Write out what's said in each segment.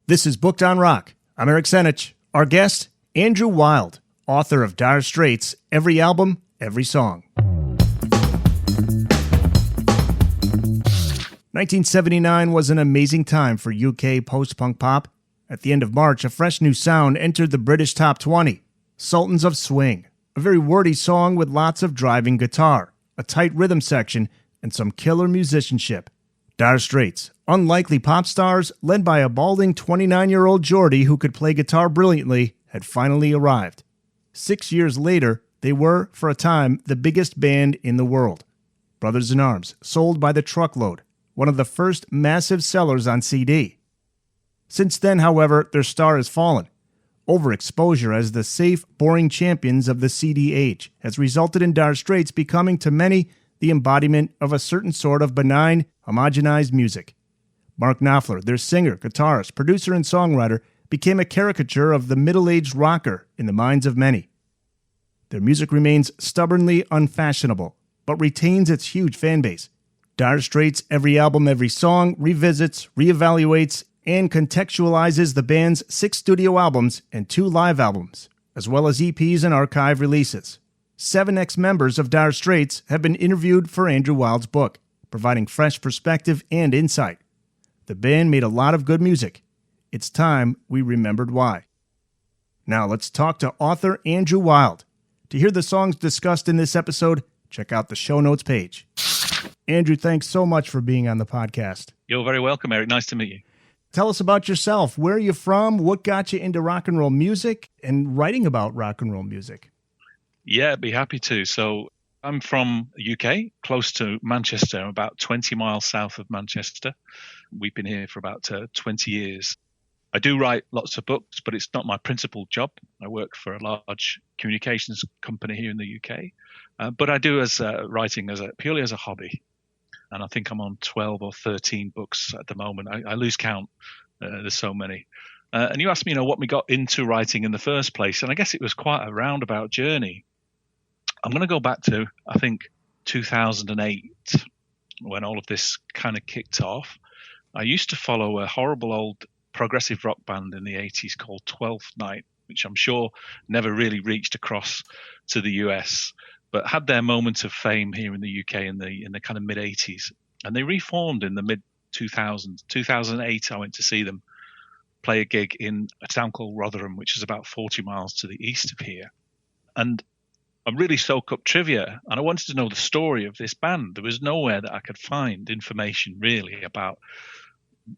This is Booked on Rock. I'm Eric Senich. Our guest, Andrew Wild, author of Dire Straits, Every Album, Every Song. 1979 was an amazing time for UK post-punk pop. At the end of March, a fresh new sound entered the British Top 20, Sultans of Swing, a very wordy song with lots of driving guitar, a tight rhythm section, and some killer musicianship. Dire Straits, unlikely pop stars led by a balding 29-year-old Geordie who could play guitar brilliantly, had finally arrived. 6 years later, they were, for a time, the biggest band in the world. Brothers in Arms, sold by the truckload, one of the first massive sellers on CD. Since then, however, their star has fallen. Overexposure as the safe, boring champions of the CD age has resulted in Dire Straits becoming, to many, the embodiment of a certain sort of benign, homogenized music. Mark Knopfler, their singer, guitarist, producer, and songwriter, became a caricature of the middle-aged rocker in the minds of many. Their music remains stubbornly unfashionable, but retains its huge fan base. Dire Straits' Every Album, Every Song revisits, reevaluates, and contextualizes the band's 6 studio albums and 2 live albums, as well as EPs and archive releases. 7 ex-members of Dire Straits have been interviewed for Andrew Wild's book, providing fresh perspective and insight. The band made a lot of good music. It's time we remembered why. Now let's talk to author Andrew Wild. To hear the songs discussed in this episode, check out the show notes page. Andrew, thanks so much for being on the podcast. You're very welcome, Eric. Nice to meet you. Tell us about yourself. Where are you from? What got you into rock and roll music and writing about rock and roll music? Yeah, I'd be happy to. So I'm from the UK, close to Manchester, about 20 miles south of Manchester. We've been here for about 20 years. I do write lots of books, but it's not my principal job. I work for a large communications company here in the UK. But I do writing purely as a hobby. And I think I'm on 12 or 13 books at the moment. I lose count. There's so many. And you asked me, what me got into writing in the first place. And I guess it was quite a roundabout journey. I'm going to go back to, I think, 2008, when all of this kind of kicked off. I used to follow a horrible old progressive rock band in the 80s called 12th Night, which I'm sure never really reached across to the US, but had their moment of fame here in the UK in the kind of mid-80s. And they reformed in the mid-2000s. 2008, I went to see them play a gig in a town called Rotherham, which is about 40 miles to the east of here. And I really soak up trivia, and I wanted to know the story of this band. There was nowhere that I could find information really about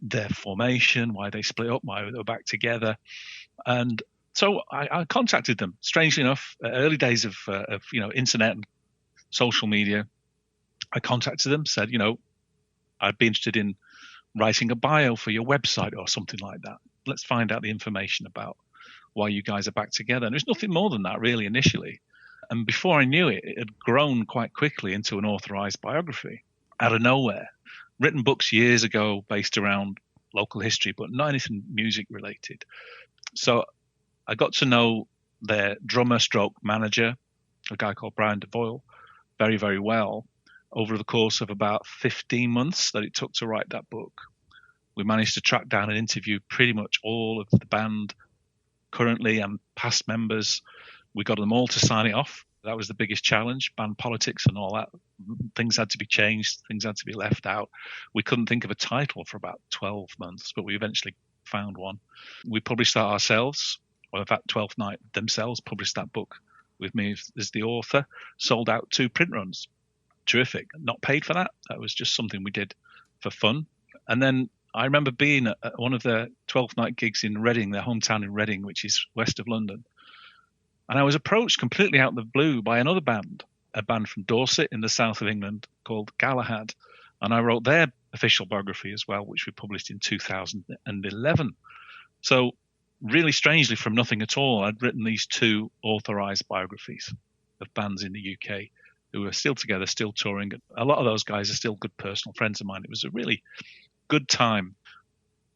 their formation, why they split up, why they were back together. And so I contacted them. Strangely enough, early days of internet and social media, I contacted them, said, I'd be interested in writing a bio for your website or something like that. Let's find out the information about why you guys are back together. And there's nothing more than that really initially. And before I knew it, it had grown quite quickly into an authorized biography out of nowhere. Written books years ago based around local history, but not anything music related. So I got to know their drummer stroke manager, a guy called Brian DeVoyle, very, very well over the course of about 15 months that it took to write that book. We managed to track down and interview pretty much all of the band currently and past members. We got them all to sign it off. That was the biggest challenge, band politics and all that. Things had to be changed. Things had to be left out. We couldn't think of a title for about 12 months, but we eventually found one. We published that ourselves. Or in fact, 12th Night themselves published that book with me as the author. Sold out 2 print runs. Terrific. Not paid for that. That was just something we did for fun. And then I remember being at one of the 12th Night gigs in Reading, their hometown in Reading, which is west of London. And I was approached completely out of the blue by another band, a band from Dorset in the south of England called Galahad. And I wrote their official biography as well, which we published in 2011. So really strangely, from nothing at all, I'd written these 2 authorized biographies of bands in the UK who are still together, still touring. A lot of those guys are still good personal friends of mine. It was a really good time.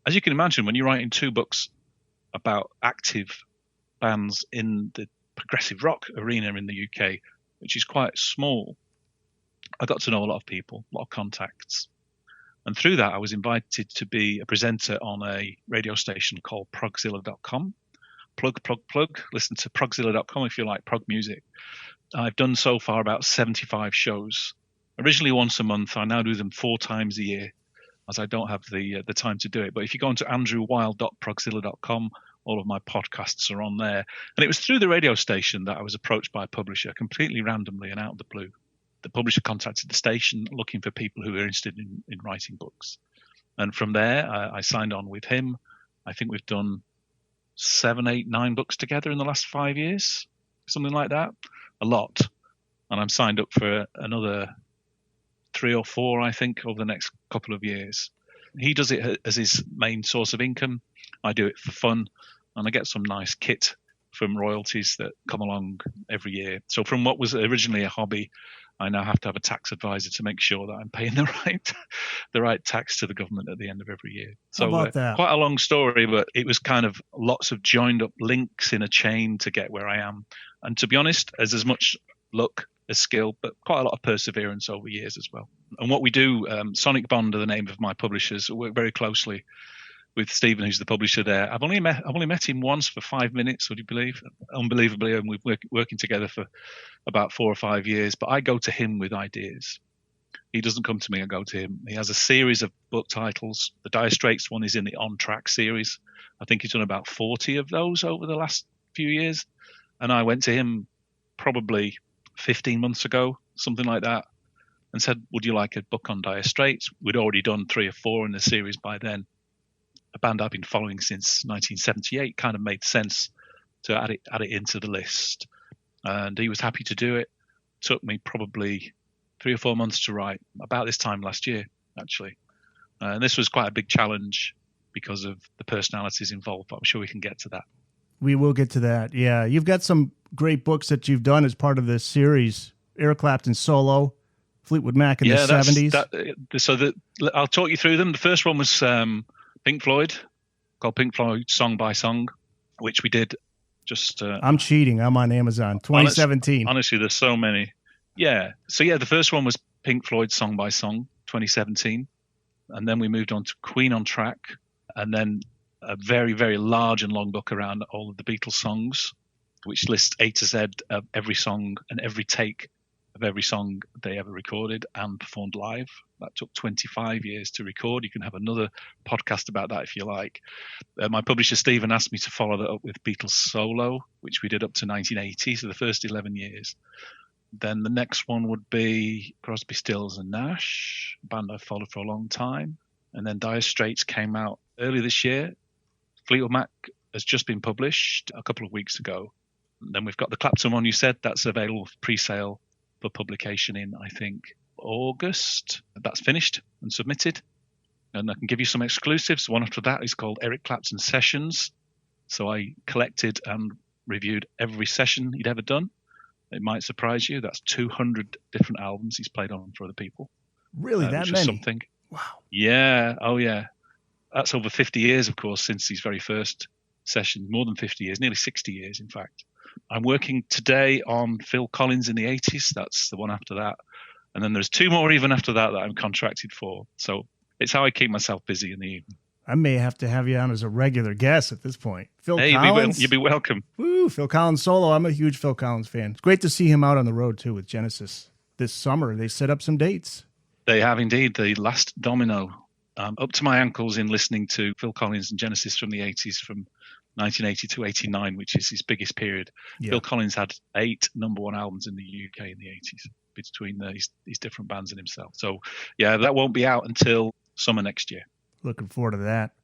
As you can imagine, when you're writing 2 books about active bands in the progressive rock arena in the UK, which is quite small, I got to know a lot of people, a lot of contacts. And through that, I was invited to be a presenter on a radio station called progzilla.com. Plug. Listen to progzilla.com if you like prog music. I've done so far about 75 shows. Originally once a month. I now do them 4 times a year, as I don't have the time to do it. But if you go onto andrewwild.progzilla.com, all of my podcasts are on there. And it was through the radio station that I was approached by a publisher completely randomly and out of the blue. The publisher contacted the station looking for people who were interested in writing books. And from there, I signed on with him. I think we've done 7, 8, 9 books together in the last 5 years, something like that. A lot. And I'm signed up for another 3 or 4, I think, over the next couple of years. He does it as his main source of income. I do it for fun, and I get some nice kit from royalties that come along every year. So from what was originally a hobby, I now have to have a tax advisor to make sure that I'm paying the right tax to the government at the end of every year. So How about that? Quite a long story, but it was kind of lots of joined up links in a chain to get where I am. And to be honest, as much luck as skill, but quite a lot of perseverance over years as well. And what we do, Sonic Bond are the name of my publishers. We work very closely with Stephen, who's the publisher there. I've only met him once for 5 minutes, would you believe? Unbelievably, and we've been working together for about 4 or 5 years. But I go to him with ideas. He doesn't come to me, I go to him. He has a series of book titles. The Dire Straits one is in the On Track series. I think he's done about 40 of those over the last few years. And I went to him probably 15 months ago, something like that, and said, would you like a book on Dire Straits? We'd already done 3 or 4 in the series by then. A band I've been following since 1978, kind of made sense to add it into the list. And he was happy to do it. Took me probably 3 or 4 months to write, about this time last year, actually. And this was quite a big challenge because of the personalities involved, but I'm sure we can get to that. We will get to that. Yeah. You've got some great books that you've done as part of this series. Eric Clapton solo, Fleetwood Mac in the 70s. I'll talk you through them. The first one was Pink Floyd, called Pink Floyd Song by Song, which we did just... I'm cheating. I'm on Amazon. 2017. Honestly, there's so many. Yeah. So, the first one was Pink Floyd Song by Song, 2017. And then we moved on to Queen on Track. And then a very, very large and long book around all of the Beatles songs, which lists A to Z of every song and every take of every song they ever recorded and performed live. That took 25 years to record. You can have another podcast about that if you like. My publisher, Stephen, asked me to follow that up with Beatles Solo, which we did up to 1980, so the first 11 years. Then the next one would be Crosby, Stills and Nash, a band I've followed for a long time. And then Dire Straits came out early this year. Fleetwood Mac has just been published a couple of weeks ago. And then we've got the Clapton one you said, that's available for pre-sale for publication in, I think, August. That's finished and submitted. And I can give you some exclusives. One after that is called Eric Clapton Sessions. So I collected and reviewed every session he'd ever done. It might surprise you. That's 200 different albums he's played on for other people. Really, that many? Something. Wow. Yeah. Oh, yeah. That's over 50 years, of course, since his very first session. More than 50 years, nearly 60 years, in fact. I'm working today on Phil Collins in the 80s. That's the one after that. And then there's 2 more even after that I'm contracted for. So it's how I keep myself busy in the evening. I may have to have you on as a regular guest at this point. Phil Collins. You'd be welcome. Woo, Phil Collins solo. I'm a huge Phil Collins fan. It's great to see him out on the road, too, with Genesis. This summer, they set up some dates. They have indeed. The last domino. Up to my ankles in listening to Phil Collins and Genesis from the 80s, from 1980 to 89, which is his biggest period. Yeah. Phil Collins had 8 number 1 albums in the UK in the 80s between these different bands and himself. So, yeah, that won't be out until summer next year. Looking forward to that.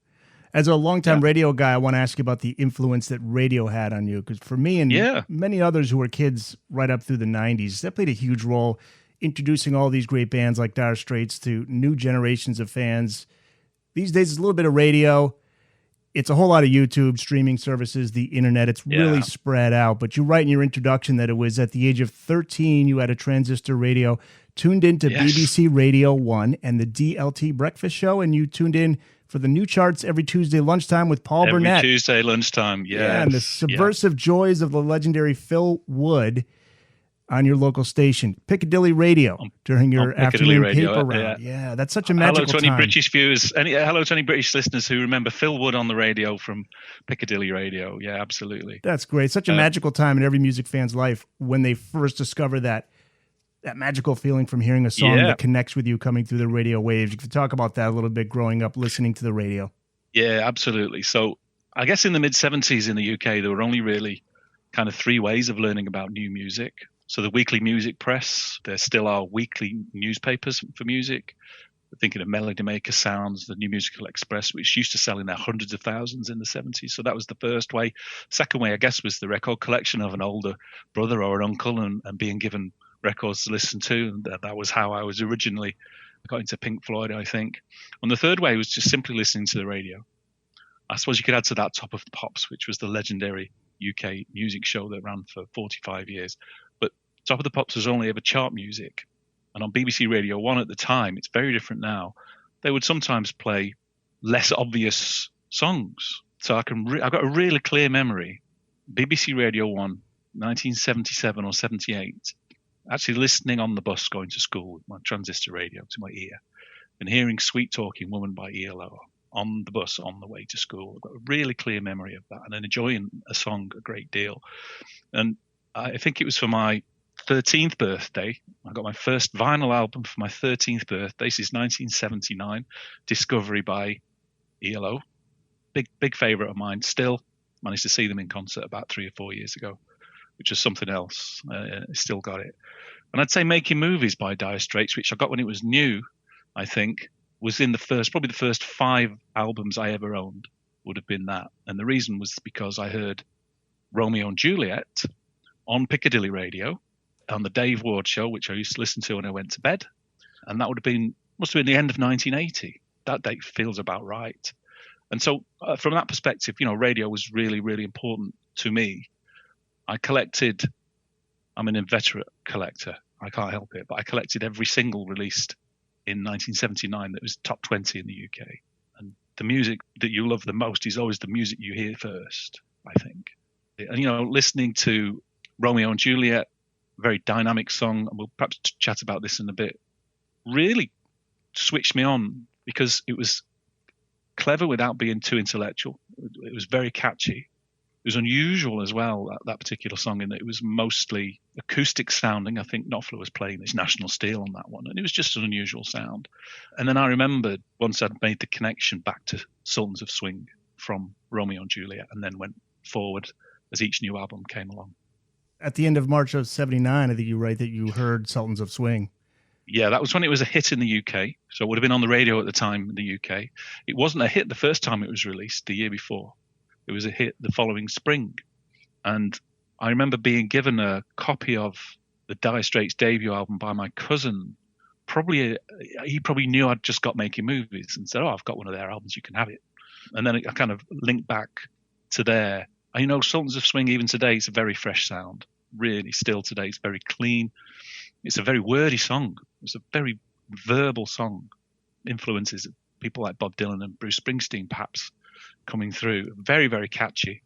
As a longtime radio guy, I want to ask you about the influence that radio had on you, because for me and many others who were kids right up through the 90s, that played a huge role introducing all these great bands like Dire Straits to new generations of fans. These days, it's a little bit of radio. It's a whole lot of YouTube, streaming services, the internet. It's really spread out. But you write in your introduction that it was at the age of 13, you had a transistor radio, tuned into BBC Radio 1 and the DLT Breakfast Show, and you tuned in for the new charts every Tuesday lunchtime with Paul Burnett. Every Tuesday lunchtime, Yeah, and the subversive joys of the legendary Phil Wood. on your local station, Piccadilly Radio, during your Piccadilly afternoon Radio, paper round. Yeah, that's such a magical hello to any time. British viewers, hello to any British listeners who remember Phil Wood on the radio from Piccadilly Radio. Yeah, absolutely. That's great. Such a magical time in every music fan's life when they first discover that magical feeling from hearing a song that connects with you coming through the radio waves. You could talk about that a little bit growing up, listening to the radio. Yeah, absolutely. So I guess in the mid-70s in the UK, there were only really kind of three ways of learning about new music. So the weekly music press, there still are weekly newspapers for music. Thinking of Melody Maker Sounds, the New Musical Express, which used to sell in their hundreds of thousands in the 70s. So that was the first way. Second way, I guess, was the record collection of an older brother or an uncle and being given records to listen to. And that was how I was originally got into Pink Floyd, I think. And the third way was just simply listening to the radio. I suppose you could add to that Top of the Pops, which was the legendary UK music show that ran for 45 years. But Top of the Pops was only ever chart music. And on BBC Radio 1 at the time, it's very different now, they would sometimes play less obvious songs. So I've got a really clear memory. BBC Radio 1, 1977 or 78, actually listening on the bus going to school with my transistor radio to my ear and hearing Sweet Talking Woman by ELO on the bus on the way to school. I've got a really clear memory of that and enjoying a song a great deal. And I think it was for my 13th birthday. I got my first vinyl album for my 13th birthday. This is 1979, Discovery by ELO. Big favourite of mine. Still managed to see them in concert about 3 or 4 years ago, which was something else. Still got it. And I'd say Making Movies by Dire Straits, which I got when it was new, I think, was in probably the first 5 albums I ever owned would have been that. And the reason was because I heard Romeo and Juliet on Piccadilly Radio on the Dave Ward show, which I used to listen to when I went to bed. And that must have been the end of 1980. That date feels about right. And so from that perspective, radio was really, really important to me. I'm an inveterate collector. I can't help it, but I collected every single released in 1979 that was top 20 in the UK. And the music that you love the most is always the music you hear first, I think. And, listening to Romeo and Juliet, very dynamic song, and we'll perhaps chat about this in a bit, really switched me on because it was clever without being too intellectual. It was very catchy. It was unusual as well, that particular song, in that it was mostly acoustic sounding. I think Knopfler was playing this National Steel on that one, and it was just an unusual sound. And then I remembered once I'd made the connection back to Sultans of Swing from Romeo and Juliet, and then went forward as each new album came along. At the end of March of 79, I think you write that you heard Sultans of Swing. Yeah, that was when it was a hit in the UK. So it would have been on the radio at the time in the UK. It wasn't a hit the first time it was released, the year before. It was a hit the following spring. And I remember being given a copy of the Dire Straits debut album by my cousin. He probably knew I'd just got Making Movies and said, I've got one of their albums, you can have it. And then I kind of linked back to there. And Sultans of Swing, even today, it's a very fresh sound. Really, still today, it's very clean. It's a very wordy song. It's a very verbal song. Influences of people like Bob Dylan and Bruce Springsteen, perhaps, coming through. Very, very catchy.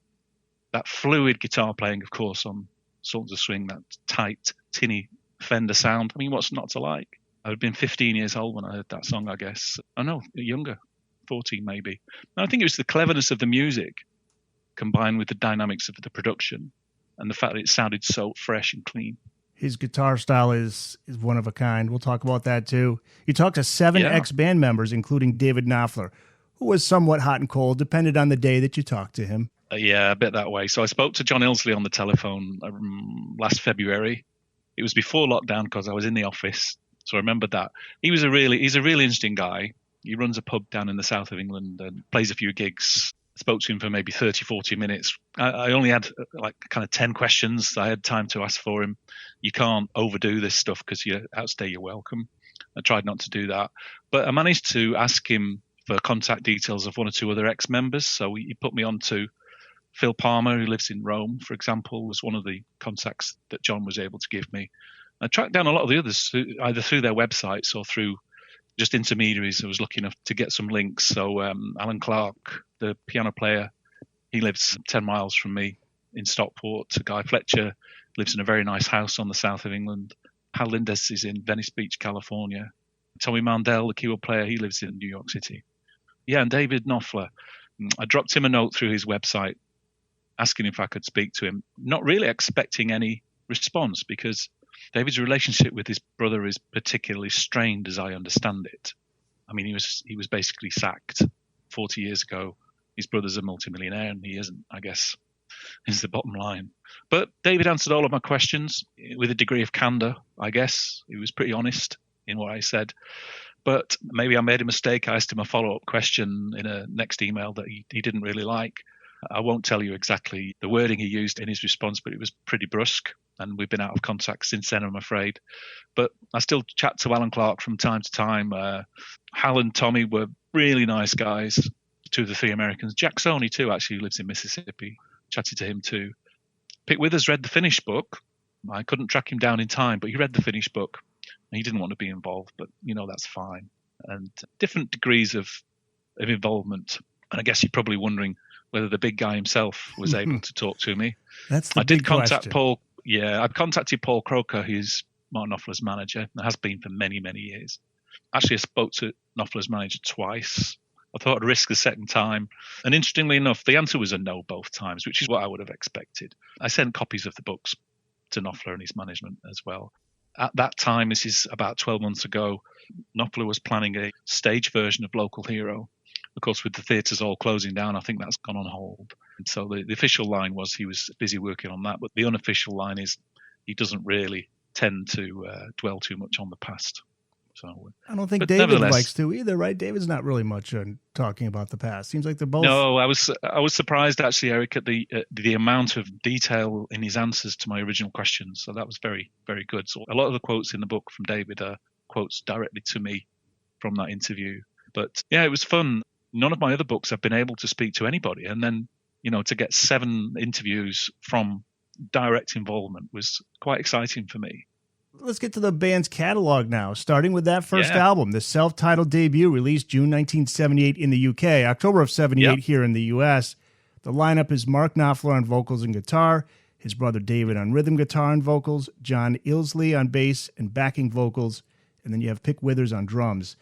That fluid guitar playing, of course, on Sultans of Swing, that tight, tinny Fender sound. I mean, what's not to like? I had been 15 years old when I heard that song, I guess. Oh, no, younger, 14 maybe. And I think it was the cleverness of the music combined with the dynamics of the production and the fact that it sounded so fresh and clean. His guitar style is one of a kind. We'll talk about that too. You talked to 7 ex-band members, including David Knopfler, who was somewhat hot and cold, depended on the day that you talked to him. Yeah, a bit that way. So I spoke to John Ilsley on the telephone last February. It was before lockdown because I was in the office. So I remembered that. He's a really interesting guy. He runs a pub down in the south of England and plays a few gigs. Spoke to him for maybe 30, 40 minutes. I only had kind of 10 questions I had time to ask for him. You can't overdo this stuff because you outstay your welcome. I tried not to do that. But I managed to ask him for contact details of 1 or 2 other ex-members. So he put me on to Phil Palmer, who lives in Rome, for example, was one of the contacts that John was able to give me. I tracked down a lot of the others, either through their websites or through just intermediaries. I was lucky enough to get some links. So Alan Clark, the piano player, he lives 10 miles from me in Stockport. Guy Fletcher lives in a very nice house on the south of England. Hal Lindes is in Venice Beach, California. Tommy Mandel, the keyboard player, he lives in New York City. Yeah, and David Knopfler. I dropped him a note through his website asking if I could speak to him, not really expecting any response because David's relationship with his brother is particularly strained as I understand it. I mean, he was basically sacked 40 years ago. His brother's a multimillionaire and he isn't, I guess, is the bottom line. But David answered all of my questions with a degree of candor, I guess. He was pretty honest in what I said. But maybe I made a mistake. I asked him a follow-up question in a next email that he didn't really like. I won't tell you exactly the wording he used in his response, but it was pretty brusque. And we've been out of contact since then, I'm afraid. But I still chat to Alan Clark from time to time. Hal and Tommy were really nice guys, two of the three Americans. Jack Sony, too, actually lives in Mississippi. Chatted to him, too. Pick Withers read the finished book. I couldn't track him down in time, but he read the finished book. He didn't want to be involved, but, that's fine. And different degrees of involvement. And I guess you're probably wondering whether the big guy himself was able to talk to me. That's the I did contact question. Paul. Yeah, I contacted Paul Croker, who's Martin Knopfler's manager, and has been for many, many years. Actually, I spoke to Knopfler's manager twice. I thought I'd risk the second time. And interestingly enough, the answer was a no both times, which is what I would have expected. I sent copies of the books to Knopfler and his management as well. At that time, this is about 12 months ago, Knopfler was planning a stage version of Local Hero. Of course, with the theatres all closing down, I think that's gone on hold. And so the official line was he was busy working on that, but the unofficial line is he doesn't really tend to dwell too much on the past. So I don't think David likes to either, right? David's not really much on talking about the past. Seems like they're both. No, I was surprised actually, Eric, at the amount of detail in his answers to my original questions. So that was very, very good. So a lot of the quotes in the book from David are quotes directly to me from that interview. But yeah, it was fun. None of my other books I've been able to speak to anybody, and then to get 7 interviews from direct involvement was quite exciting for me. Let's get to the band's catalog now, starting with that first album, the self-titled debut released June 1978 in the UK, October of 78 here in the US. The lineup is Mark Knopfler on vocals and guitar, his brother David on rhythm guitar and vocals, John Ilsley on bass and backing vocals, and then you have Pick Withers on drums.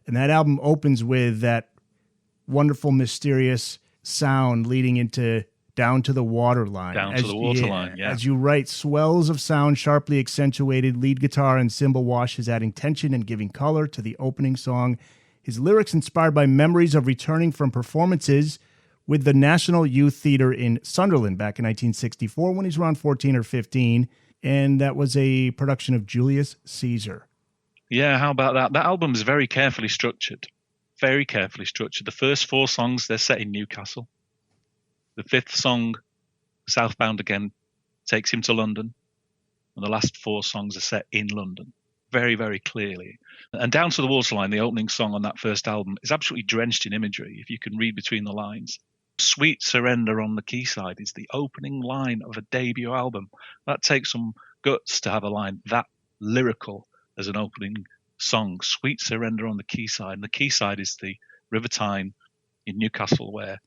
And that album opens with that wonderful, mysterious sound leading into Down to the Waterline. To the Waterline, yeah. As you write, swells of sound sharply accentuated, lead guitar and cymbal washes adding tension and giving color to the opening song. His lyrics inspired by memories of returning from performances with the National Youth Theatre in Sunderland back in 1964 when he's around 14 or 15, and that was a production of Julius Caesar. Yeah, how about that? That album is very carefully structured. Very carefully structured. The first 4 songs, they're set in Newcastle. The 5th song, Southbound Again, takes him to London. And the last 4 songs are set in London. Very, very clearly. And Down to the Waterline, the opening song on that first album, is absolutely drenched in imagery, if you can read between the lines. Sweet Surrender on the Quayside is the opening line of a debut album. That takes some guts to have a line that lyrical as an opening song. Sweet Surrender on the Quayside. And the Quayside is the River Tyne in Newcastle where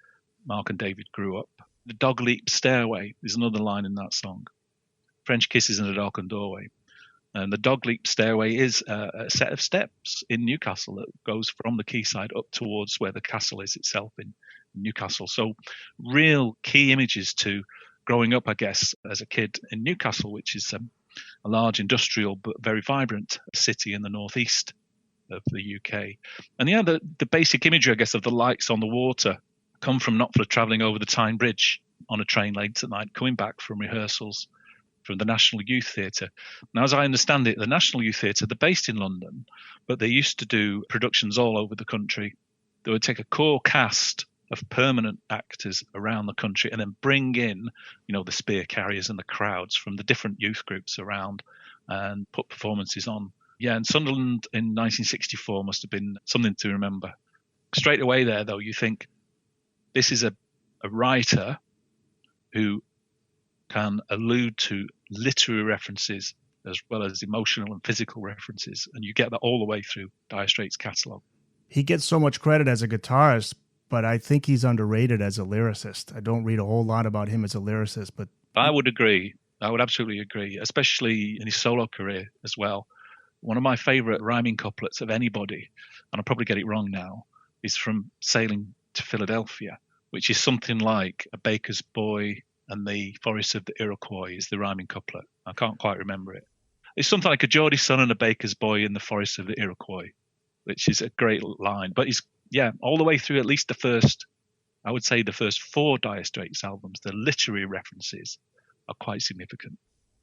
Mark and David grew up. The Dog Leap Stairway is another line in that song. French Kisses in a Darkened Doorway. And the Dog Leap Stairway is a set of steps in Newcastle that goes from the quayside up towards where the castle is itself in Newcastle. So real key images to growing up, I guess, as a kid in Newcastle, which is a large industrial but very vibrant city in the northeast of the UK. And yeah, the basic imagery, I guess, of the lights on the water come from Knopfler travelling over the Tyne Bridge on a train late at night, coming back from rehearsals from the National Youth Theatre. Now, as I understand it, the National Youth Theatre, they're based in London, but they used to do productions all over the country. They would take a core cast of permanent actors around the country and then bring in, the spear carriers and the crowds from the different youth groups around and put performances on. Yeah, and Sunderland in 1964 must have been something to remember. Straight away there, though, you think, this is a writer who can allude to literary references as well as emotional and physical references, and you get that all the way through Dire Straits' catalogue. He gets so much credit as a guitarist, but I think he's underrated as a lyricist. I don't read a whole lot about him as a lyricist, but I would agree. I would absolutely agree, especially in his solo career as well. One of my favourite rhyming couplets of anybody, and I'll probably get it wrong now, is from Sailing to Philadelphia, which is something like a baker's boy and the forest of the Iroquois is the rhyming couplet. I can't quite remember it. It's something like a Geordie son and a baker's boy in the forest of the Iroquois, which is a great line. But all the way through at least I would say the first 4 Dire Straits albums, the literary references are quite significant.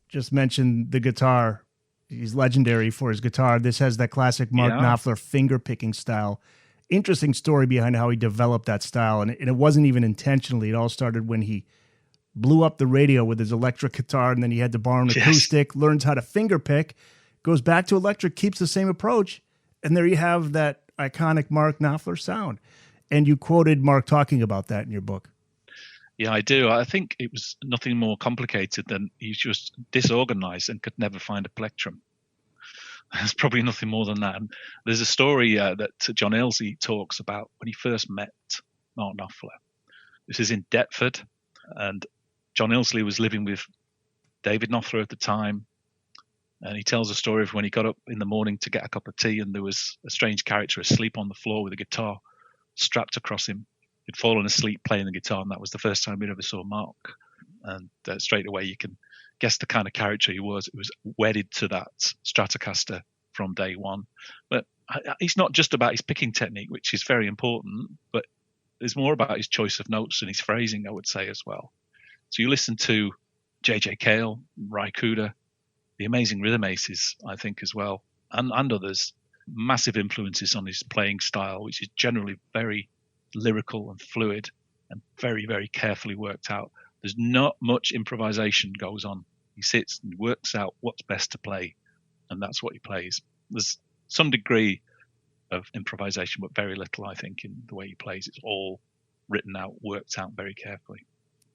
Just mentioned the guitar. He's legendary for his guitar. This has that classic Mark Knopfler finger-picking style. Interesting story behind how he developed that style, and it wasn't even intentionally. It all started when he blew up the radio with his electric guitar, and then he had to borrow an acoustic, learns how to finger pick, goes back to electric, keeps the same approach, and there you have that iconic Mark Knopfler sound. And you quoted Mark talking about that in your book. Yeah, I do. I think it was nothing more complicated than he's just disorganized and could never find a plectrum. There's probably nothing more than that. And there's a story that John Illsley talks about when he first met Mark Knopfler. This is in Deptford, and John Illsley was living with David Knopfler at the time. And he tells a story of when he got up in the morning to get a cup of tea, and there was a strange character asleep on the floor with a guitar strapped across him. He'd fallen asleep playing the guitar, and that was the first time he'd ever saw Mark. And straight away you can guess the kind of character he was. It was wedded to that Stratocaster from day one. But it's not just about his picking technique, which is very important, but there's more about his choice of notes and his phrasing, I would say, as well. So you listen to J.J. Cale, Ry Cooder, the amazing Rhythm Aces, I think, as well, and others. Massive influences on his playing style, which is generally very lyrical and fluid and very, very carefully worked out. There's not much improvisation goes on. He sits and works out what's best to play, and that's what he plays. There's some degree of improvisation, but very little, I think, in the way he plays. It's all written out, worked out very carefully.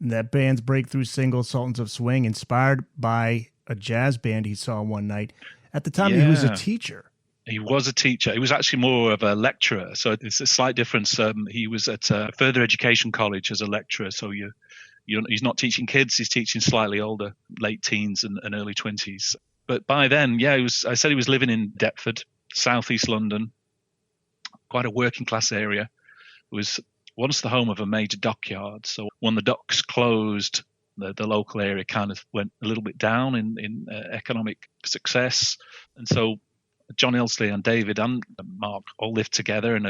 That band's breakthrough single, Sultans of Swing, inspired by a jazz band he saw one night. At the time, he was a teacher. He was a teacher. He was actually more of a lecturer. So it's a slight difference. He was at a further education college as a lecturer. So he's not teaching kids. He's teaching slightly older, late teens and early 20s. But by then, I said he was living in Deptford, southeast London, quite a working class area. It was once the home of a major dockyard. So when the docks closed, the local area kind of went a little bit down in economic success. And so John Illsley and David and Mark all lived together in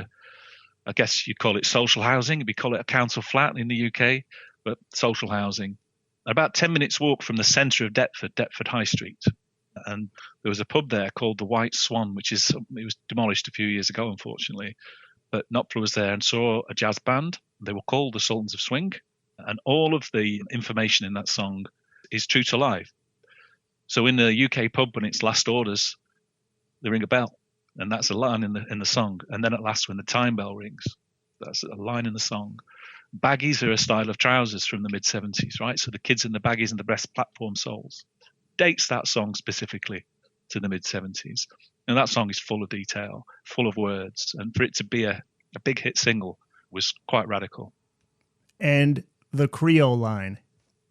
I guess you'd call it social housing. We call it a council flat in the UK, but social housing. About 10 minutes walk from the centre of Deptford High Street. And there was a pub there called the White Swan, it was demolished a few years ago, unfortunately. But Knopfler was there and saw a jazz band. They were called the Sultans of Swing. And all of the information in that song is true to life. So in the UK pub, when it's last orders, they ring a bell, and that's a line in the song. And then at last, when the time bell rings, that's a line in the song. Baggies are a style of trousers from the mid-70s, right? So the kids in the baggies and the breast platform soles dates that song specifically to the mid-70s. And that song is full of detail, full of words. And for it to be a big hit single was quite radical. And the Creole line,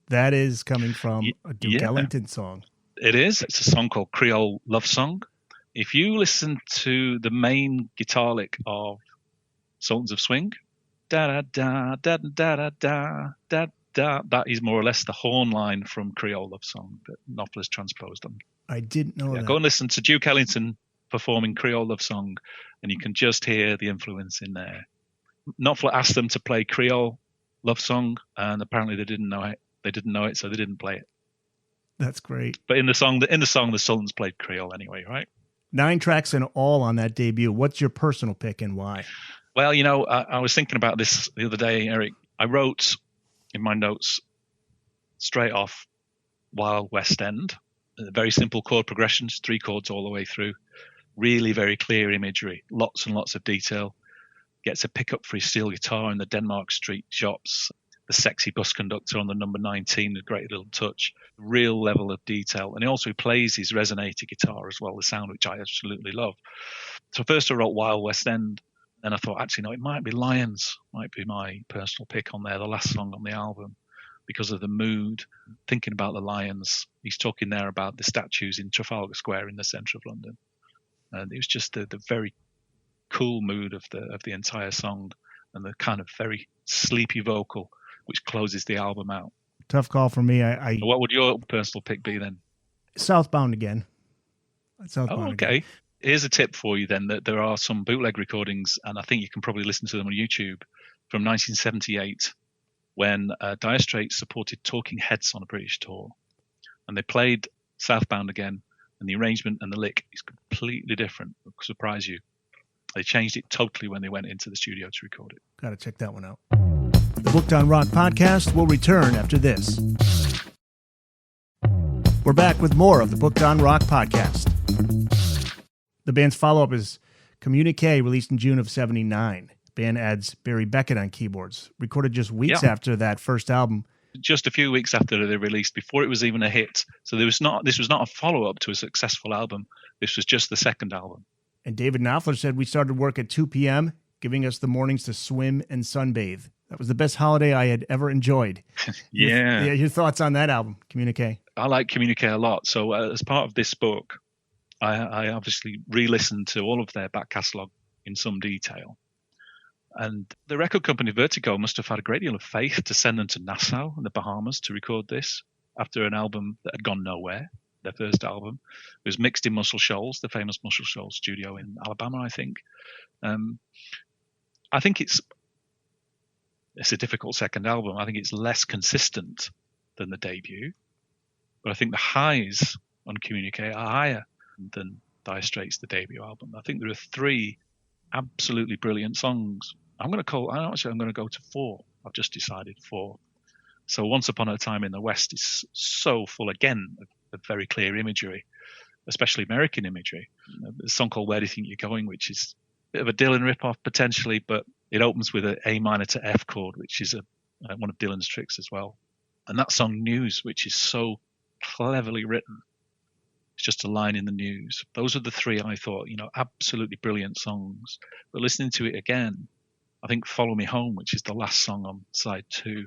that is coming from a Duke Ellington song. It is. It's a song called Creole Love Song. If you listen to the main guitar lick of Sultans of Swing, da da da da da da da da, that is more or less the horn line from Creole Love Song that Knopfler's transposed on. I didn't know that. Go and listen to Duke Ellington performing Creole Love Song, and you can just hear the influence in there. Knopfler asked them to play Creole Love Song, and apparently they didn't know it. They didn't know it, so they didn't play it. That's great. But in the song, the Sultans played Creole anyway, right? 9 tracks in all on that debut. What's your personal pick and why? Well, I was thinking about this the other day, Eric. I wrote in my notes straight off Wild West End. Very simple chord progressions, 3 chords all the way through. Really very clear imagery, lots and lots of detail. Gets a pickup for his steel guitar in the Denmark Street shops. The sexy bus conductor on the number 19, a great little touch, real level of detail. And he also plays his resonator guitar as well, the sound which I absolutely love. So first I wrote Wild West End, and I thought, actually, no, it might be Lions, might be my personal pick on there, the last song on the album. because of the mood, thinking about the lions. He's talking there about the statues in Trafalgar Square in the centre of London. And it was just the very cool mood of the entire song, and the kind of very sleepy vocal which closes the album out. Tough call for me. What would your personal pick be then? Southbound Again. Southbound okay. Again. Here's a tip for you then, that there are some bootleg recordings, and I think you can probably listen to them on YouTube, from 1978, when Dire Straits supported Talking Heads on a British tour. And they played Southbound Again, and the arrangement and the lick is completely different. It'll surprise you. They changed it totally when they went into the studio to record it. Got to check that one out. The Booked on Rock podcast will return after this. We're back with more of the Booked on Rock podcast. The band's follow-up is Communique, released in June of '79. The band adds Barry Beckett on keyboards, recorded just weeks after that first album. Just a few weeks after they released, before it was even a hit. So this was not a follow-up to a successful album. This was just the second album. And David Knopfler said, we started work at 2 p.m., giving us the mornings to swim and sunbathe. That was the best holiday I had ever enjoyed. Your thoughts on that album, Communique? I like Communique a lot. So as part of this book, I obviously re-listened to all of their back catalogue in some detail. And the record company Vertigo must have had a great deal of faith to send them to Nassau in the Bahamas to record this after an album that had gone nowhere, their first album. It was mixed in Muscle Shoals, the famous Muscle Shoals studio in Alabama, I think. I think it's a difficult second album. I think it's less consistent than the debut. But I think the highs on Communique are higher than Dire Straits, the debut album. I think there are 3 absolutely brilliant songs. I'm going to go to 4. I've just decided 4. So Once Upon a Time in the West is so full again of very clear imagery, especially American imagery. There's a song called Where Do You Think You're Going, which is a bit of a Dylan ripoff potentially, but it opens with an A minor to F chord, which is one of Dylan's tricks as well. And that song News, which is so cleverly written. It's just a line in the news. Those are the 3 I thought, absolutely brilliant songs. But listening to it again, I think Follow Me Home, which is the last song on side 2,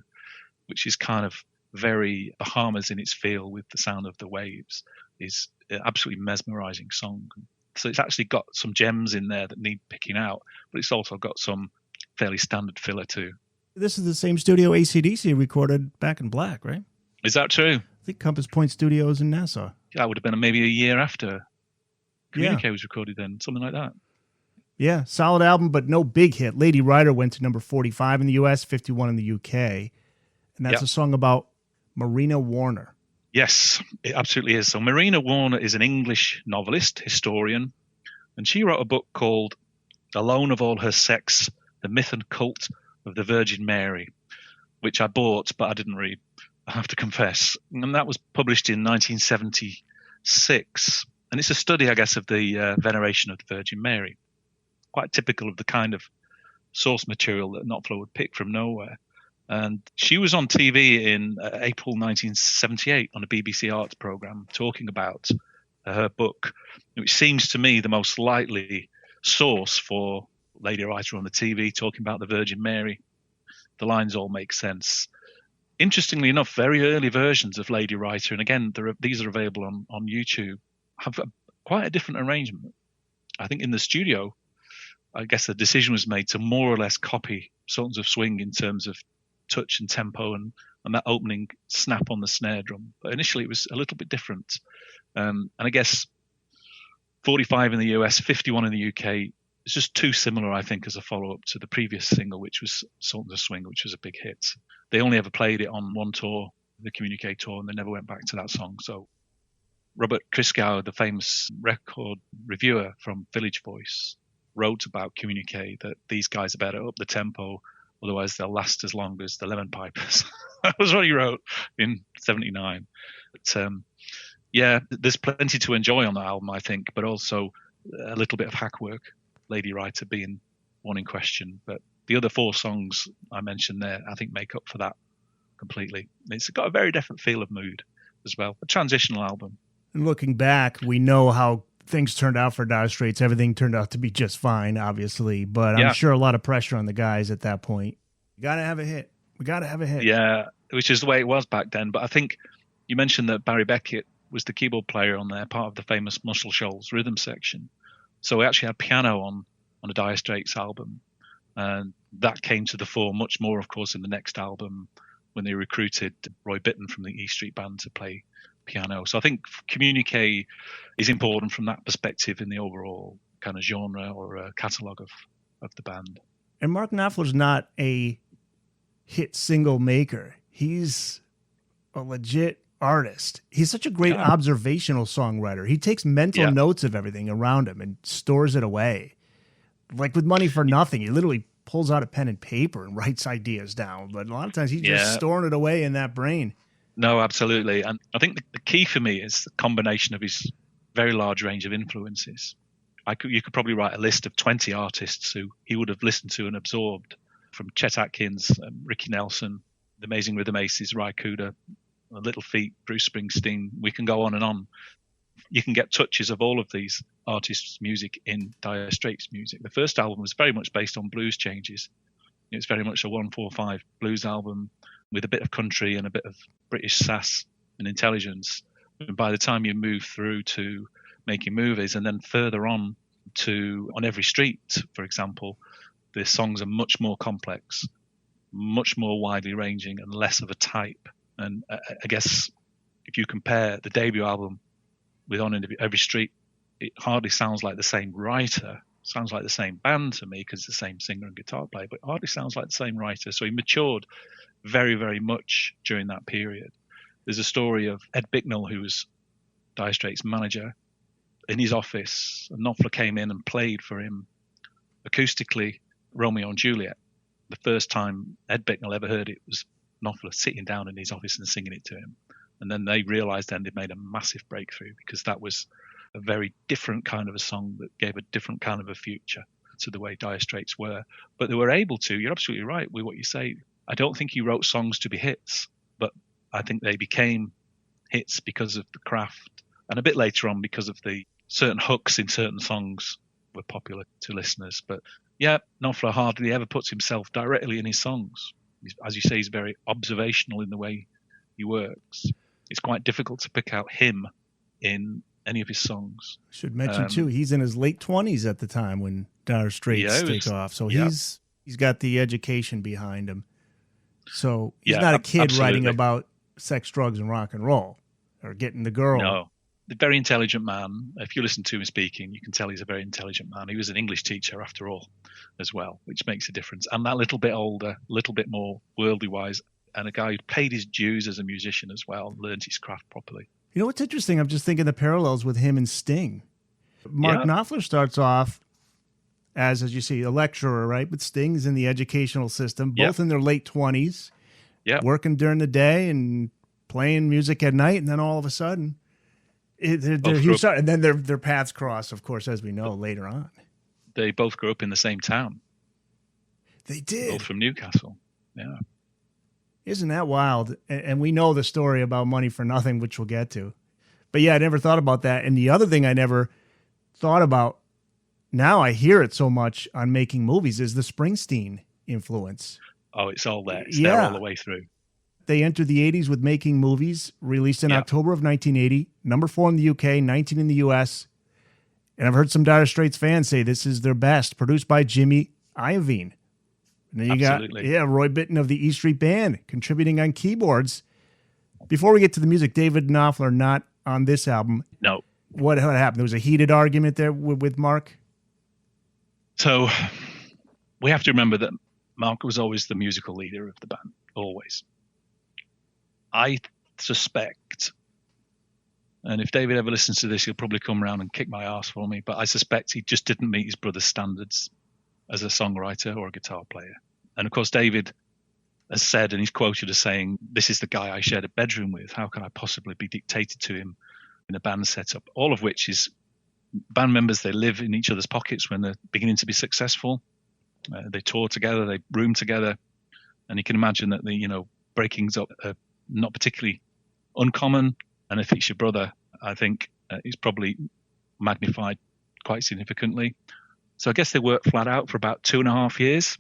which is kind of very Bahamas in its feel with the sound of the waves, is an absolutely mesmerizing song. So it's actually got some gems in there that need picking out, but it's also got some fairly standard filler too. This is the same studio AC/DC recorded Back in Black, right? Is that true? I think Compass Point Studios in Nassau. Yeah, that would have been maybe a year after Communique was recorded then, something like that. Yeah, solid album, but no big hit. Lady Ryder went to number 45 in the US, 51 in the UK. And that's a song about Marina Warner. Yes, it absolutely is. So Marina Warner is an English novelist, historian, and she wrote a book called Alone of All Her Sex, The Myth and Cult of the Virgin Mary, which I bought, but I didn't read, I have to confess. And that was published in 1976. And it's a study, I guess, of the veneration of the Virgin Mary. Quite typical of the kind of source material that Knopfler would pick from nowhere. And she was on TV in April 1978 on a BBC Arts programme talking about her book, which seems to me the most likely source for Lady Writer on the TV talking about the Virgin Mary. The lines all make sense. Interestingly enough, very early versions of Lady Writer, and again, these are available on YouTube, have quite a different arrangement. I think in the studio, I guess the decision was made to more or less copy Sultans of Swing in terms of touch and tempo and that opening snap on the snare drum. But initially it was a little bit different. And I guess 45 in the US, 51 in the UK, it's just too similar, I think, as a follow-up to the previous single, which was Sultans of Swing, which was a big hit. They only ever played it on one tour, the Communique tour, and they never went back to that song. So Robert Christgau, the famous record reviewer from Village Voice, wrote about Communique that these guys are better up the tempo, otherwise they'll last as long as the Lemon Pipers. That was what he wrote in 79. But there's plenty to enjoy on that album, I think, but also a little bit of hack work, Lady Writer being one in question. But the other 4 songs I mentioned there, I think, make up for that completely. It's got a very different feel of mood as well, a transitional album. And looking back, we know how things turned out for Dire Straits. Everything turned out to be just fine, obviously, but I'm sure a lot of pressure on the guys at that point. You got to have a hit. We got to have a hit. Yeah, which is the way it was back then. But I think you mentioned that Barry Beckett was the keyboard player on there, part of the famous Muscle Shoals rhythm section. So we actually had piano on a Dire Straits album. And that came to the fore much more, of course, in the next album when they recruited Roy Bittan from the E Street Band to play piano. So I think Communique is important from that perspective in the overall kind of genre or catalogue of the band. And Mark Knopfler's not a hit single maker. He's a legit artist. He's such a great observational songwriter. He takes mental notes of everything around him and stores it away. Like with Money for Nothing, he literally pulls out a pen and paper and writes ideas down. But a lot of times he's just storing it away in that brain. No, absolutely. And I think the key for me is the combination of his very large range of influences. You could probably write a list of 20 artists who he would have listened to and absorbed, from Chet Atkins, Ricky Nelson, the Amazing Rhythm Aces, Ry Cooder, Little Feat, Bruce Springsteen. We can go on and on. You can get touches of all of these artists' music in Dire Straits music. The first album was very much based on blues changes. It's very much a 1-4-5 blues album with a bit of country and a bit of British sass and intelligence. And by the time you move through to making movies and then further on to On Every Street, for example, the songs are much more complex, much more widely ranging and less of a type. And I guess if you compare the debut album with On Every Street, it hardly sounds like the same writer. Sounds like the same band to me because it's the same singer and guitar player, but it hardly sounds like the same writer. So he matured very, very much during that period. There's a story of Ed Bicknell, who was Dire Straits' manager, in his office. And Knopfler came in and played for him acoustically Romeo and Juliet. The first time Ed Bicknell ever heard it was Knopfler sitting down in his office and singing it to him. And then they realized then they'd made a massive breakthrough because that was a very different kind of a song that gave a different kind of a future to the way Dire Straits were. But they were able to, you're absolutely right with what you say. I don't think he wrote songs to be hits, but I think they became hits because of the craft. And a bit later on because of the certain hooks in certain songs were popular to listeners. But yeah, Knopfler hardly ever puts himself directly in his songs. As you say, he's very observational in the way he works. It's quite difficult to pick out him in any of his songs. Should mention too, he's in his late 20s at the time when Dire Straits take off. So he's got the education behind him. So he's not a kid writing about sex, drugs, and rock and roll or getting the girl. No, a very intelligent man. If you listen to him speaking, you can tell he's a very intelligent man. He was an English teacher after all as well, which makes a difference. And that little bit older, a little bit more worldly wise, and a guy who paid his dues as a musician as well, learned his craft properly. You know what's interesting? I'm just thinking the parallels with him and Sting. Mark Knopfler starts off as you see, a lecturer, right? But Sting's in the educational system, both in their late 20s, working during the day and playing music at night. And then all of a sudden, and then their paths cross, of course, as we know, later on. They both grew up in the same town. They did. Both from Newcastle. Yeah. Isn't that wild? And we know the story about Money for Nothing, which we'll get to. But yeah, I never thought about that. And the other thing I never thought about, now I hear it so much on making movies, is the Springsteen influence. Oh, it's all there. It's there all the way through. They entered the 80s with Making Movies, released in October of 1980, number 4 in the UK, 19 in the US. And I've heard some Dire Straits fans say this is their best, produced by Jimmy Iovine. And then you got Roy Bittan of the E Street Band contributing on keyboards. Before we get to the music, David Knopfler not on this album. No. What happened? There was a heated argument there with Mark? So we have to remember that Mark was always the musical leader of the band, always. I suspect, and if David ever listens to this, he'll probably come around and kick my ass for me, but I suspect he just didn't meet his brother's standards as a songwriter or a guitar player. And of course, David has said, and he's quoted as saying, this is the guy I shared a bedroom with. How can I possibly be dictated to him in a band setup? All of which is band members, they live in each other's pockets when they're beginning to be successful. They tour together, they room together. And you can imagine that the, breakings up are not particularly uncommon. And if it's your brother, I think it's probably magnified quite significantly. So I guess they worked flat out for about 2.5 years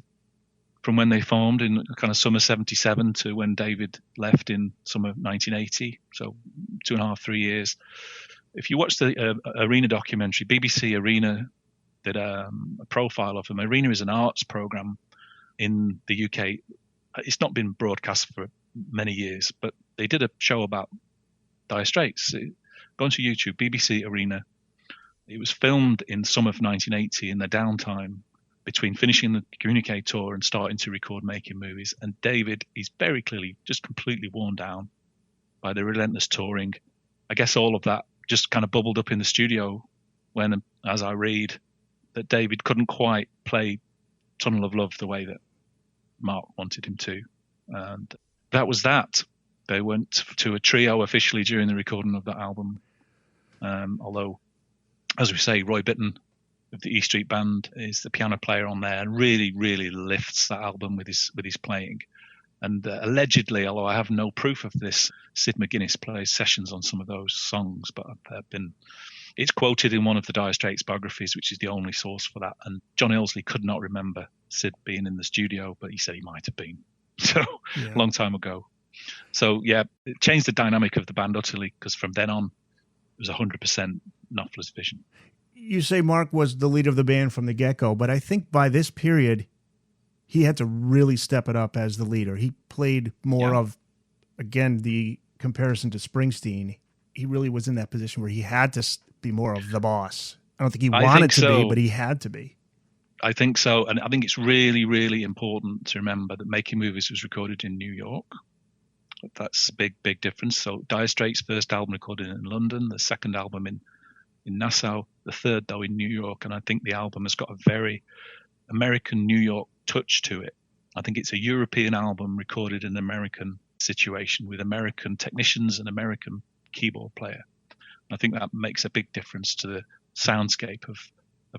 from when they formed in kind of summer 77 to when David left in summer 1980. So 2.5, 3 years. If you watch the Arena documentary, BBC Arena did a profile of him. Arena is an arts program in the UK. It's not been broadcast for many years, but they did a show about Dire Straits. Go onto YouTube, BBC Arena. It was filmed in summer of 1980 in the downtime between finishing the Communicate tour and starting to record Making Movies. And David is very clearly just completely worn down by the relentless touring. I guess all of that just kind of bubbled up in the studio when, as I read, that David couldn't quite play Tunnel of Love the way that Mark wanted him to. And that was that. They went to a trio officially during the recording of that album. Although, as we say, Roy Bittan of the E Street Band is the piano player on there and really, really lifts that album with his playing. And allegedly, although I have no proof of this, Sid McGuinness plays sessions on some of those songs, but it's quoted in one of the Dire Straits biographies, which is the only source for that. And John Ilsley could not remember Sid being in the studio, but he said he might have been. So, yeah. Long time ago. So, yeah, it changed the dynamic of the band utterly, because from then on, it was 100% Knopfler's vision. You say Mark was the leader of the band from the get-go, but I think by this period, he had to really step it up as the leader. He played more of, again, the comparison to Springsteen. He really was in that position where he had to be more of the boss. I don't think he wanted to be, but he had to be. I think so. And I think it's really, really important to remember that Making Movies was recorded in New York. That's a big, big difference. So Dire Straits' first album recorded in London, the second album in Nassau, the third, though, in New York. And I think the album has got a very American New York touch to it. I think it's a European album recorded in an American situation with American technicians and American keyboard player. And I think that makes a big difference to the soundscape of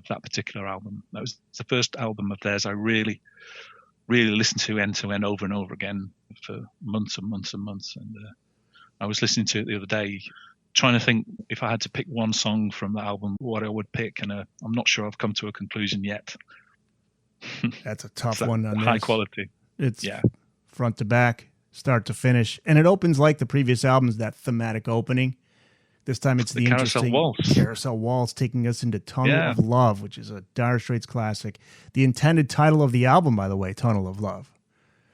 that particular album. That was the first album of theirs I really, really listened to end over and over again for months and months and months. And I was listening to it the other day, trying to think if I had to pick one song from the album, what I would pick. And I'm not sure I've come to a conclusion yet. That's a tough one on high this. Quality. It's front to back, start to finish. And it opens like the previous albums, that thematic opening. This time it's the interesting Carousel Waltz taking us into Tunnel of Love, which is a Dire Straits classic. The intended title of the album, by the way, Tunnel of Love.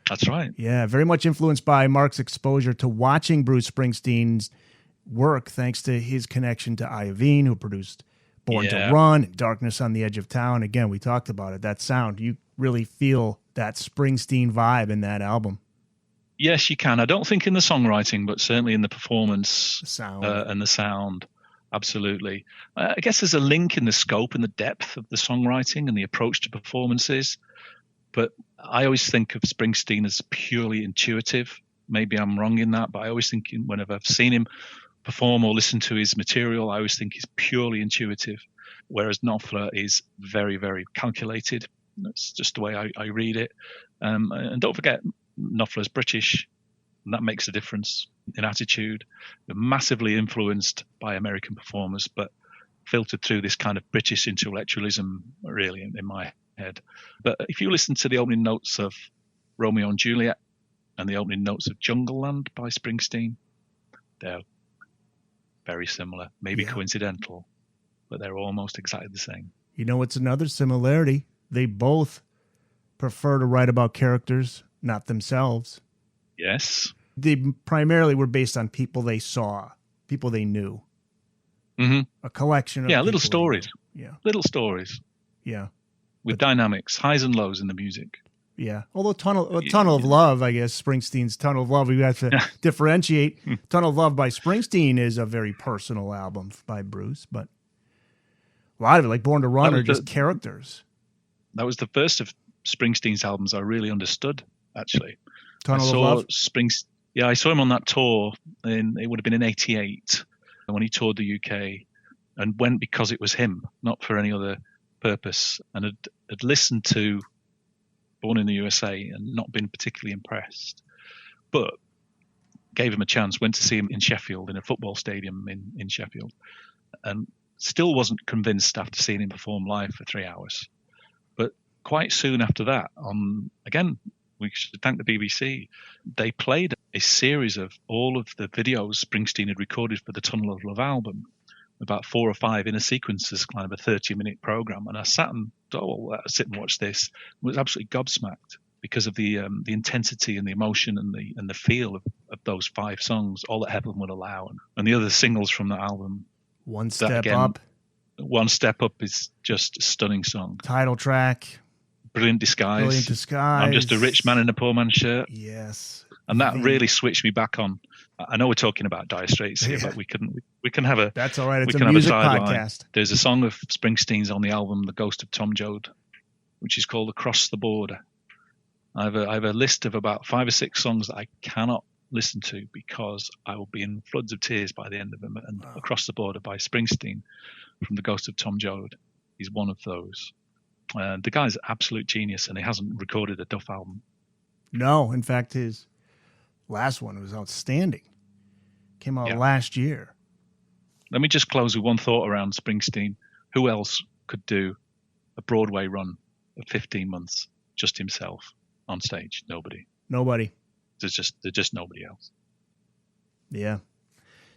That's right. Yeah, very much influenced by Mark's exposure to watching Bruce Springsteen's work, thanks to his connection to Iovine, who produced Born to Run and Darkness on the Edge of Town. Again, we talked about it. That sound, you really feel that Springsteen vibe in that album. Yes, you can. I don't think in the songwriting, but certainly in the performance and the sound. Absolutely. I guess there's a link in the scope and the depth of the songwriting and the approach to performances. But I always think of Springsteen as purely intuitive. Maybe I'm wrong in that, but I always think whenever I've seen him perform or listen to his material, I always think he's purely intuitive, whereas Knopfler is very, very calculated. That's just the way I read it. And don't forget, Knopfler's British, and that makes a difference in attitude. They're massively influenced by American performers, but filtered through this kind of British intellectualism, really, in my head. But if you listen to the opening notes of Romeo and Juliet and the opening notes of Jungleland by Springsteen, they're very similar, maybe coincidental, but they're almost exactly the same. You know, it's another similarity. They both prefer to write about characters, not themselves. Yes. They primarily were based on people they saw, people they knew. Mm-hmm. A collection of little stories. Little stories. Yeah. With dynamics, highs and lows in the music. Yeah. Although Tunnel of Love, I guess, Springsteen's Tunnel of Love, we have to differentiate. Tunnel of Love by Springsteen is a very personal album by Bruce, but a lot of it, like Born to Run, are just characters. That was the first of Springsteen's albums I really understood, actually. Tunnel of Love? I saw him on that tour, it would have been in 88, when he toured the UK, and went because it was him, not for any other purpose, and had listened to Born in the USA and not been particularly impressed, but gave him a chance, went to see him in Sheffield, in a football stadium in Sheffield, and still wasn't convinced after seeing him perform live for 3 hours. But quite soon after that, again, we should thank the BBC. They played a series of all of the videos Springsteen had recorded for the Tunnel of Love album, about 4 or 5 inner sequences, kind of a 30-minute program. And I sat and sit and watch this. I was absolutely gobsmacked because of the intensity and the emotion and the feel of those 5 songs, All That Heaven Would Allow, and the other singles from that album. One Step Up. One Step Up is just a stunning song. Title track. Brilliant Disguise. Brilliant Disguise. I'm Just a Rich Man in a Poor Man's Shirt. Yes. And that really switched me back on. I know we're talking about Dire Straits here, but we can have a... That's all right. It's a music podcast. There's a song of Springsteen's on the album The Ghost of Tom Joad, which is called Across the Border. I have a list of about 5 or 6 songs that I cannot listen to because I will be in floods of tears by the end of them. And Across the Border by Springsteen from The Ghost of Tom Joad is one of those. The guy's an absolute genius, and he hasn't recorded a Duff album. No, in fact, his last one was outstanding. Came out last year. Let me just close with one thought around Springsteen. Who else could do a Broadway run of 15 months just himself on stage? Nobody. There's just nobody else. Yeah.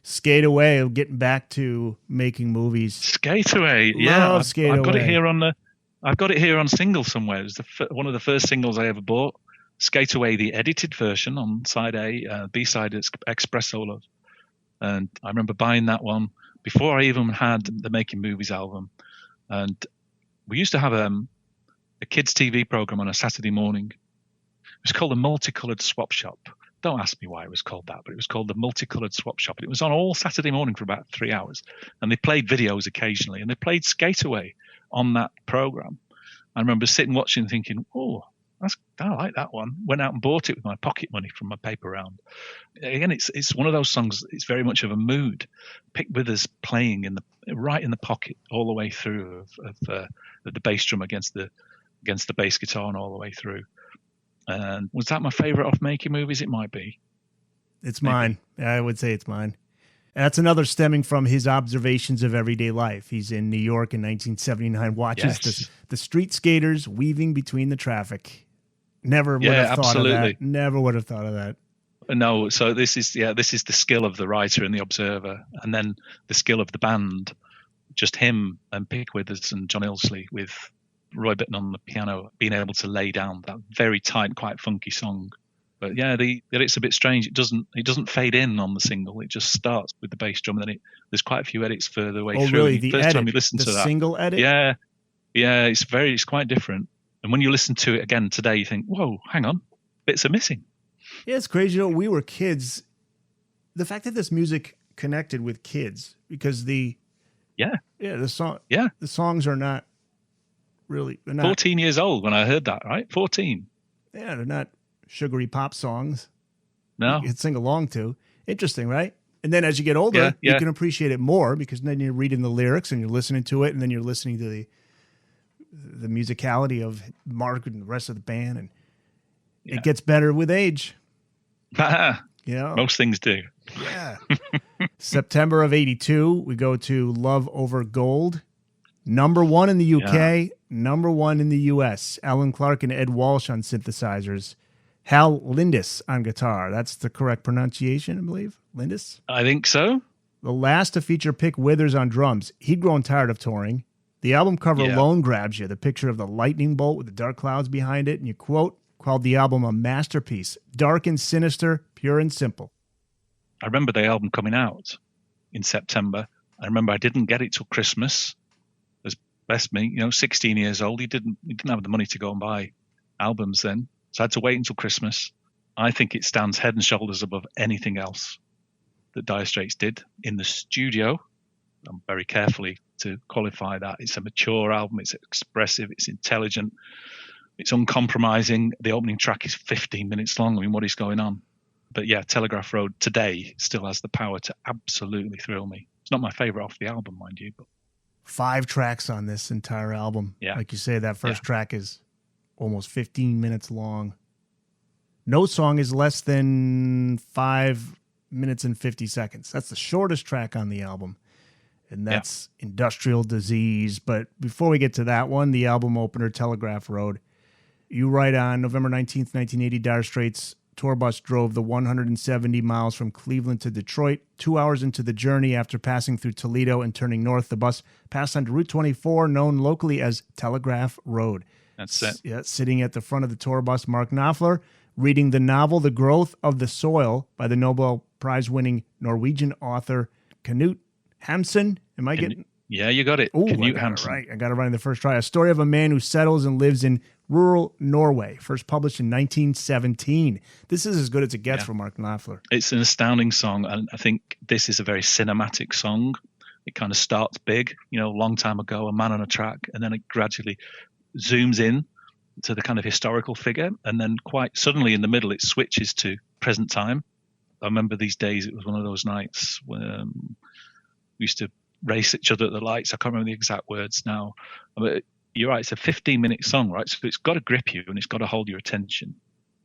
Skate Away, getting back to making movies. Skate Away, I've got it here I've got it here on single somewhere. It was one of the first singles I ever bought. Skate Away, the edited version on side A, B-side is Espresso Love. And I remember buying that one before I even had the Making Movies album. And we used to have a kids' TV program on a Saturday morning. It was called the Multicolored Swap Shop. Don't ask me why it was called that, but it was called the Multicolored Swap Shop. And it was on all Saturday morning for about 3 hours. And they played videos occasionally. And they played Skate Away on that program. I remember sitting watching thinking, oh, I like that one. Went out and bought it with my pocket money from my paper round. Again, it's one of those songs. It's very much of a mood. Pick Withers playing right in the pocket all the way through of the bass drum against the bass guitar and all the way through. And was that my favorite off Making Movies? It might be. It's mine. I would say it's mine. And that's another stemming from his observations of everyday life. He's in New York in 1979, watches the street skaters weaving between the traffic. Never would have thought of that. Never would have thought of that. No, so this is the skill of the writer and the observer, and then the skill of the band, just him and Pick Withers and John Ilsley with Roy Bittan on the piano, being able to lay down that very tight, quite funky song. But yeah, it's a bit strange. It doesn't fade in on the single. It just starts with the bass drum, and then there's quite a few edits further away through. Oh, really? The first edit, time you listen to that, single edit? Yeah, it's quite different. And when you listen to it again today, you think, whoa, hang on, bits are missing. Yeah, it's crazy. You know, we were kids. The fact that this music connected with kids, because the songs are not really. They're not 14 years old when I heard that, right? 14. Yeah, they're not sugary pop songs. No, you can sing along to. Interesting, right? And then as you get older, you can appreciate it more because then you're reading the lyrics and you're listening to it, and then you're listening to the musicality of Mark and the rest of the band, and it gets better with age. Yeah, most things do. Yeah. September of 82, we go to Love Over Gold. Number 1 in the UK, number 1 in the US. Alan Clark and Ed Walsh on synthesizers. Hal Lindis on guitar. That's the correct pronunciation, I believe. Lindis? I think so. The last to feature Pick Withers on drums. He'd grown tired of touring. The album cover alone grabs you. The picture of the lightning bolt with the dark clouds behind it. And you quote, called the album a masterpiece. Dark and sinister, pure and simple. I remember the album coming out in September. I remember I didn't get it till Christmas. As best me, 16 years old. He didn't have the money to go and buy albums then. So I had to wait until Christmas. I think it stands head and shoulders above anything else that Dire Straits did in the studio. I'm very carefully to qualify that. It's a mature album. It's expressive. It's intelligent. It's uncompromising. The opening track is 15 minutes long. I mean, what is going on? But yeah, Telegraph Road today still has the power to absolutely thrill me. It's not my favorite off the album, mind you, but 5 tracks on this entire album. Yeah. Like you say, that first track is almost 15 minutes long. No song is less than 5 minutes and 50 seconds. That's the shortest track on the album. and that's Industrial Disease. But before we get to that one, the album opener, Telegraph Road, you write on November 19th, 1980, Dire Straits tour bus drove the 170 miles from Cleveland to Detroit. 2 hours into the journey, after passing through Toledo and turning north, the bus passed onto Route 24, known locally as Telegraph Road. That's it. Yeah, sitting at the front of the tour bus, Mark Knopfler, reading the novel The Growth of the Soil by the Nobel Prize-winning Norwegian author Knut Hamsun. Am I getting... Yeah, you got it. Ooh, Knut I got Hamsun. it right. I got it right in the first try. A story of a man who settles and lives in rural Norway, first published in 1917. This is as good as it gets for Mark Knopfler. It's an astounding song, and I think this is a very cinematic song. It kind of starts big, a long time ago, a man on a track, and then it gradually zooms in to the kind of historical figure, and then quite suddenly in the middle it switches to present time. I remember these days, it was one of those nights when we used to race each other at the lights. I can't remember the exact words now. But you're right, it's a 15-minute song, right? So it's got to grip you and it's got to hold your attention.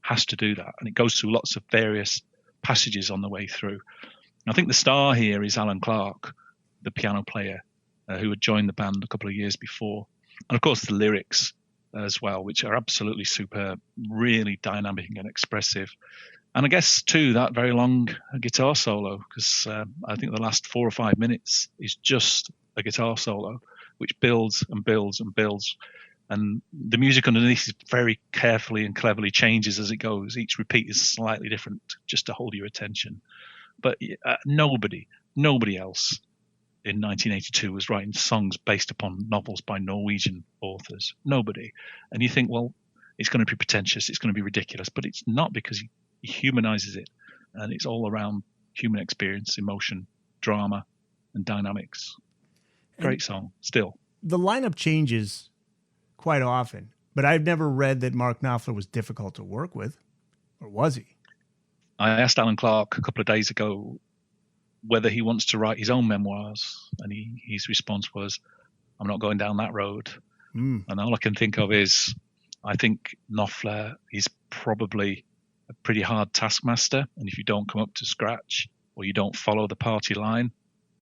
Has to do that. And it goes through lots of various passages on the way through. And I think the star here is Alan Clark, the piano player, who had joined the band a couple of years before. And of course the lyrics as well, which are absolutely superb, really dynamic and expressive. And I guess, too, that very long guitar solo, because I think the last 4 or 5 minutes is just a guitar solo, which builds and builds and builds. And the music underneath is very carefully and cleverly changes as it goes. Each repeat is slightly different just to hold your attention. But nobody else in 1982 was writing songs based upon novels by Norwegian authors. Nobody. And you think, well, it's going to be pretentious, it's going to be ridiculous, but it's not, because he humanizes it, and it's all around human experience, emotion, drama, and dynamics. Great song, still. The lineup changes quite often, but I've never read that Mark Knopfler was difficult to work with, or was he? I asked Alan Clark a couple of days ago whether he wants to write his own memoirs, and his response was, "I'm not going down that road." And all I can think of is, I think Knopfler is probably a pretty hard taskmaster, and if you don't come up to scratch or you don't follow the party line,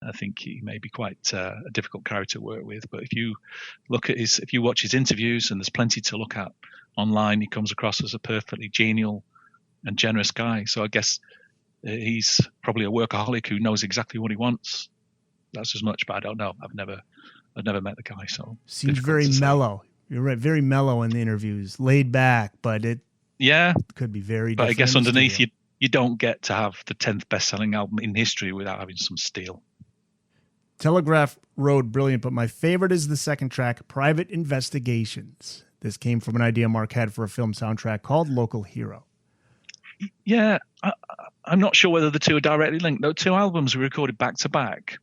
I think he may be quite a difficult character to work with. But if you watch his interviews, and there's plenty to look at online, he comes across as a perfectly genial and generous guy. So I guess he's probably a workaholic who knows exactly what he wants. That's as much, but I don't know. I've never met the guy, so seems very mellow. You're right, very mellow in the interviews, laid back, but it could be very. But I guess underneath you don't get to have the 10th best-selling album in history without having some steel. Telegraph Road, brilliant, but my favorite is the second track, Private Investigations. This came from an idea Mark had for a film soundtrack called Local Hero. Yeah, I'm not sure whether the two are directly linked. Though 2 albums were recorded back-to-back.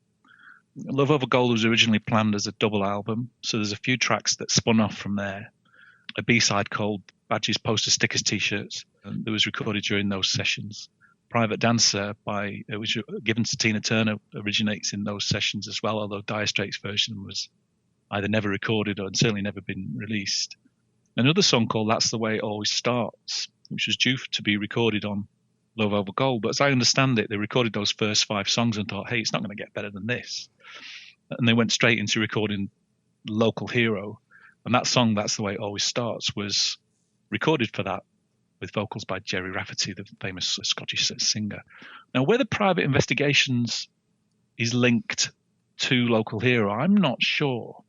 Love Over Gold was originally planned as a double album, so there's a few tracks that spun off from there. A B-side called Badges, Posters, Stickers, T-shirts that was recorded during those sessions. Private Dancer, which was given to Tina Turner, originates in those sessions as well, although Dire Straits' version was either never recorded or certainly never been released. Another song called That's the Way It Always Starts, which was due to be recorded on Love Over Gold, but as I understand it, they recorded those first 5 songs and thought, hey, it's not going to get better than this. And they went straight into recording Local Hero. And that song, That's the Way It Always Starts, was recorded for that with vocals by Jerry Rafferty, the famous Scottish singer. Now, whether Private Investigations is linked to Local Hero, I'm not sure.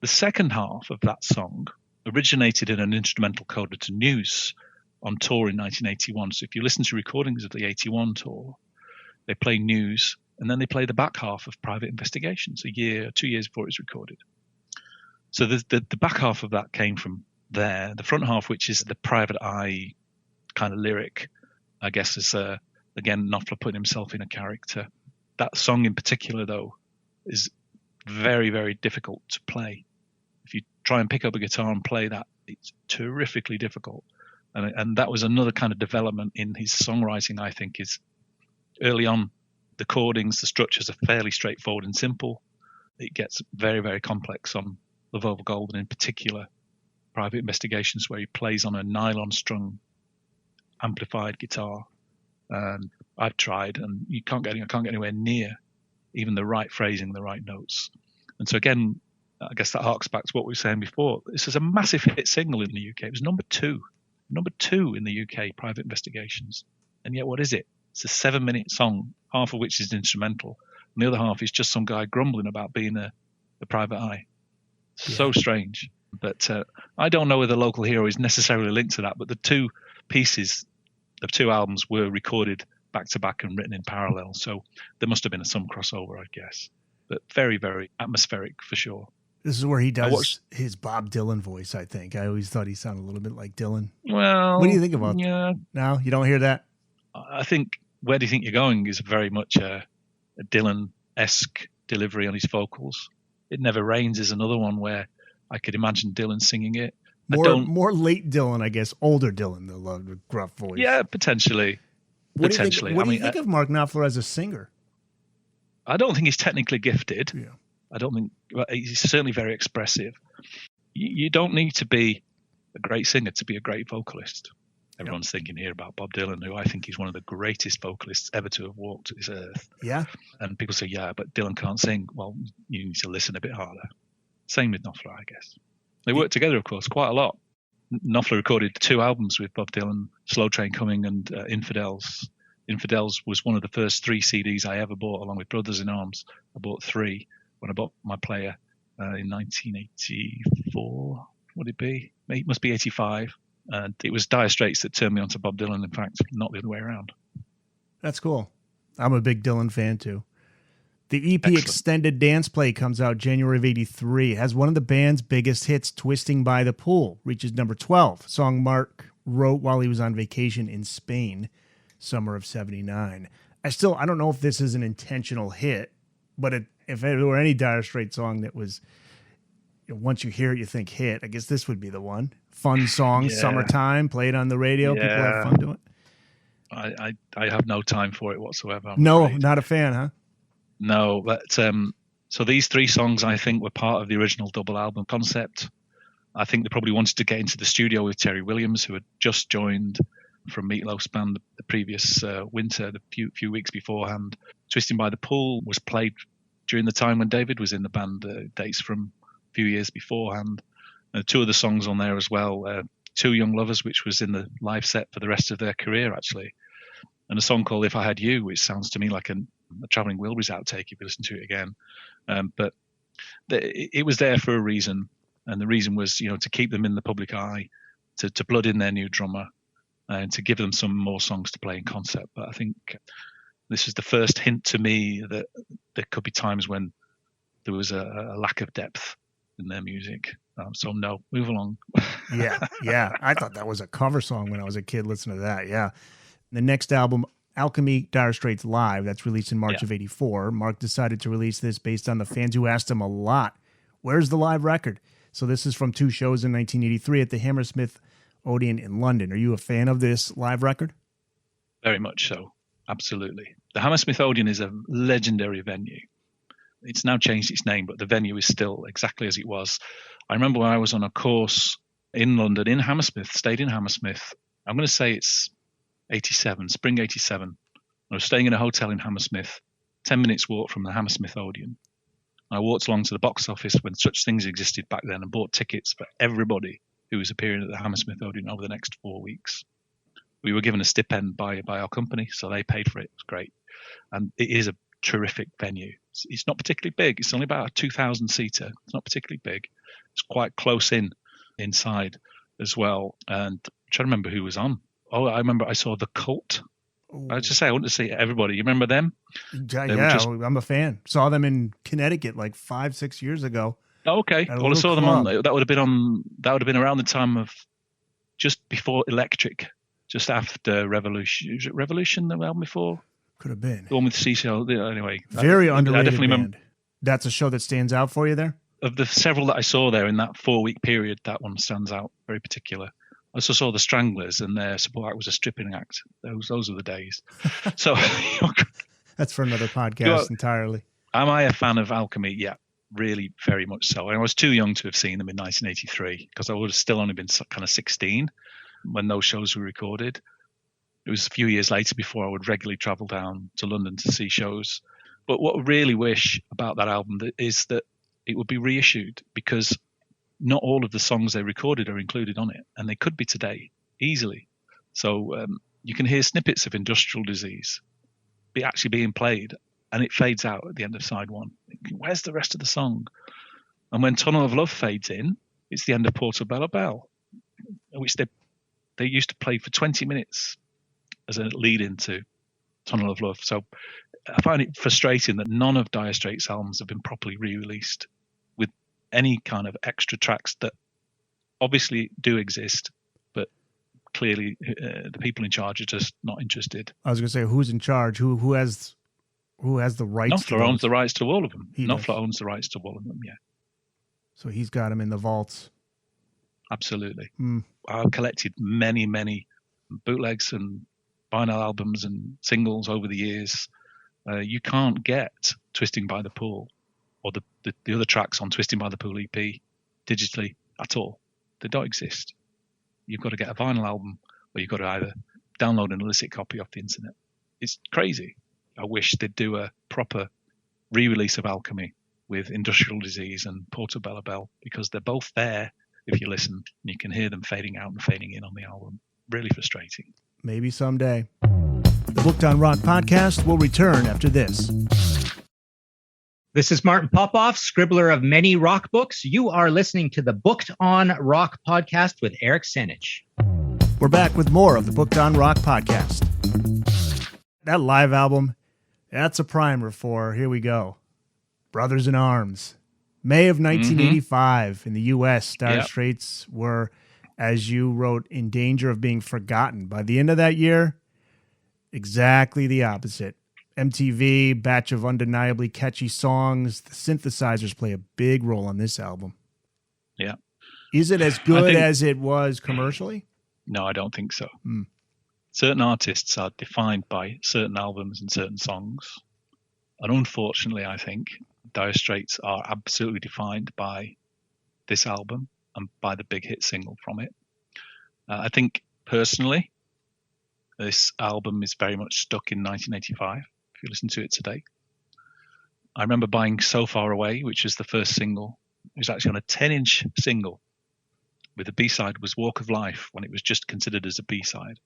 The second half of that song originated in an instrumental coda to News on tour in 1981. So if you listen to recordings of the 81 tour, they play News, and then they play the back half of Private Investigations a year or 2 years before it was recorded. So the back half of that came from there. The front half, which is the Private Eye kind of lyric, I guess, is again Knopfler putting himself in a character. That song in particular, though, is very, very difficult to play. If you try and pick up a guitar and play that, it's terrifically difficult. And that was another kind of development in his songwriting, I think, is early on, the chordings, the structures are fairly straightforward and simple. It gets very, very complex on Love Over Gold, and in particular, Private Investigations, where he plays on a nylon strung amplified guitar. And I've tried, and I can't get anywhere near even the right phrasing, the right notes. And so again, I guess that harks back to what we were saying before. This is a massive hit single in the UK. It was number two in the UK, Private Investigations. And yet what is it? It's a 7-minute song, half of which is instrumental. And the other half is just some guy grumbling about being a private eye. So strange. But I don't know whether Local Hero is necessarily linked to that, but the two pieces, the two albums were recorded back to back and written in parallel. So there must have been some crossover, I guess. But very, very atmospheric for sure. This is where he does his Bob Dylan voice, I think. I always thought he sounded a little bit like Dylan. Well, what do you think about that? No, you don't hear that? I think Where Do You Think You're Going is very much a Dylan-esque delivery on his vocals. It Never Rains is another one where I could imagine Dylan singing it. More late Dylan, I guess. Older Dylan, the gruff voice. Yeah, potentially. What do you think of Mark Knopfler as a singer? I don't think he's technically gifted. Yeah. I don't think he's certainly very expressive. You don't need to be a great singer to be a great vocalist. Everyone's thinking here about Bob Dylan, who I think is one of the greatest vocalists ever to have walked this earth. Yeah. And people say, yeah, but Dylan can't sing. Well, you need to listen a bit harder. Same with Knopfler, I guess. They worked together, of course, quite a lot. Knopfler recorded 2 albums with Bob Dylan, Slow Train Coming and Infidels. Infidels was one of the first 3 CDs I ever bought, along with Brothers in Arms. I bought 3 when I bought my player in 1984. Would it be? It must be 85. And it was Dire Straits that turned me on to Bob Dylan, in fact, not the other way around. That's cool. I'm a big Dylan fan, too. The EP Excellent. Extended Dance Play comes out January of 83. It has one of the band's biggest hits, Twisting by the Pool, reaches number 12. A song Mark wrote while he was on vacation in Spain, summer of 79. I don't know if this is an intentional hit, but if there were any Dire Straits song that was, once you hear it, you think hit, I guess this would be the one. Fun song, Summertime, played on the radio. Yeah. People have fun doing it. I have no time for it whatsoever. No, afraid. Not a fan, huh? No, but so these 3 songs I think were part of the original double album concept. I think they probably wanted to get into the studio with Terry Williams, who had just joined from Meatloaf's band the previous winter, the few weeks beforehand. Twisting by the Pool was played during the time when David was in the band, dates from a few years beforehand. 2 of the songs on there as well, Two Young Lovers, which was in the live set for the rest of their career, actually. And a song called If I Had You, which sounds to me like a Traveling Wilburys outtake if you listen to it again. But it was there for a reason. And the reason was, to keep them in the public eye, to blood in their new drummer, and to give them some more songs to play in concert. But I think this is the first hint to me that there could be times when there was a lack of depth in their music. So no, move along. Yeah. I thought that was a cover song when I was a kid listening to that. Yeah. The next album, Alchemy, Dire Straits Live, that's released in March of 84. Mark decided to release this based on the fans who asked him a lot, where's the live record? So this is from 2 shows in 1983 at the Hammersmith Odeon in London. Are you a fan of this live record? Very much so. Absolutely. The Hammersmith Odeon is a legendary venue. It's now changed its name, but the venue is still exactly as it was. I remember when I was on a course in London, in Hammersmith, stayed in Hammersmith. I'm going to say it's 87, spring 87. I was staying in a hotel in Hammersmith, 10 minutes walk from the Hammersmith Odeon. I walked along to the box office when such things existed back then and bought tickets for everybody who was appearing at the Hammersmith Odeon over the next 4 weeks. We were given a stipend by our company, so they paid for it. It was great. And it is a terrific venue. It's not particularly big. It's only about a 2,000 seater. It's not particularly big. It's quite close inside as well. And I'm trying to remember who was on. Oh, I remember I saw The Cult. Ooh. I just say I want to see everybody. You remember them? Yeah, I'm a fan. Saw them in Connecticut like 5-6 years ago. Oh, okay. Well, I saw them on. That would have been around the time of just before Electric, just after Revolution. Was it Revolution the album before? Could have been. The one with CCL. Anyway, very underrated. I definitely band. remember. That's a show that stands out for you there? Of the several that I saw there in that 4-week period, that one stands out very particular. I also saw the Stranglers, and their support act was a stripping act. Those are the days. So that's for another podcast entirely. Am I a fan of Alchemy? Yeah, really, very much so. I was too young to have seen them in 1983 because I would have still only been kind of 16 when those shows were recorded. It was a few years later before I would regularly travel down to London to see shows. But what I really wish about that album is that it would be reissued, because not all of the songs they recorded are included on it, and they could be today easily. So you can hear snippets of Industrial Disease actually being played, and it fades out at the end of side one. Where's the rest of the song? And when Tunnel of Love fades in, it's the end of Portobello Bell, which they used to play for 20 minutes as a lead into Tunnel of Love. So I find it frustrating that none of Dire Straits' albums have been properly re-released with any kind of extra tracks that obviously do exist, but clearly the people in charge are just not interested. I was going to say, who's in charge? Who has the rights? Knopfler owns the rights to all of them. Knopfler owns the rights to all of them, yeah. So he's got them in the vaults. Absolutely. I've collected many, many bootlegs and vinyl albums and singles over the years. You can't get Twisting by the Pool or the other tracks on Twisting by the Pool EP digitally at all. They don't exist. You've got to get a vinyl album, or you've got to either download an illicit copy off the internet. It's crazy. I wish they'd do a proper re-release of Alchemy with Industrial Disease and Portobello Bell, because they're both there if you listen, and you can hear them fading out and fading in on the album. Really frustrating. Maybe someday. The Booked on Rock podcast will return after this. This is Martin Popoff, scribbler of many rock books. You are listening to the Booked on Rock podcast with Eric Senich. We're back with more of the Booked on Rock podcast. That live album, that's a primer for, here we go, Brothers in Arms. May of 1985 in the U.S., Dire Straits were, as you wrote, in danger of being forgotten. By the end of that year, exactly the opposite. MTV, batch of undeniably catchy songs. The synthesizers play a big role on this album. Yeah. Is it as good as it was commercially? No, I don't think so. Certain artists are defined by certain albums and certain songs. And unfortunately, I think Dire Straits are absolutely defined by this album and by the big hit single from it. I think personally, this album is very much stuck in 1985, if you listen to it today. I remember buying So Far Away, which was the first single. It was actually on a 10-inch single, with the B-side was Walk of Life, when it was just considered as a B-side.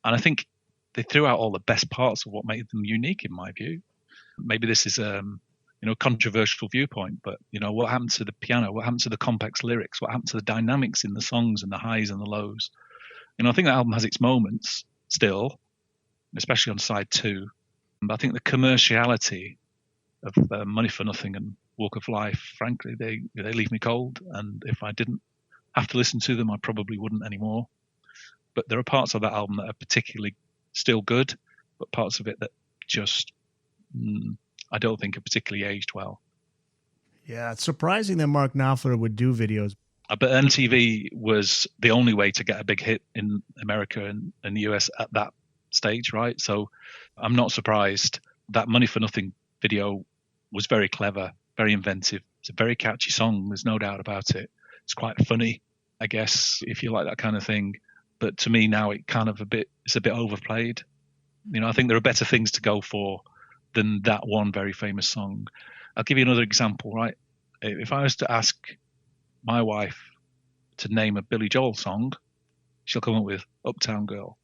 And I think they threw out all the best parts of what made them unique, in my view. Maybe this is a controversial viewpoint, but what happened to the piano? What happened to the complex lyrics? What happened to the dynamics in the songs and the highs and the lows? I think the album has its moments still, especially on side 2. But I think the commerciality of Money for Nothing and Walk of Life, frankly, they leave me cold. And if I didn't have to listen to them, I probably wouldn't anymore. But there are parts of that album that are particularly still good, but parts of it that just I don't think are particularly aged well. Yeah, it's surprising that Mark Knopfler would do videos. But MTV was the only way to get a big hit in America and the US at that stage, right? So I'm not surprised. That Money for Nothing video was very clever, very inventive. It's a very catchy song. There's no doubt about it. It's quite funny, I guess, if you like that kind of thing. But to me now, it's a bit overplayed. I think there are better things to go for than that one very famous song. I'll give you another example, right? If I was to ask my wife to name a Billy Joel song, she'll come up with Uptown Girl.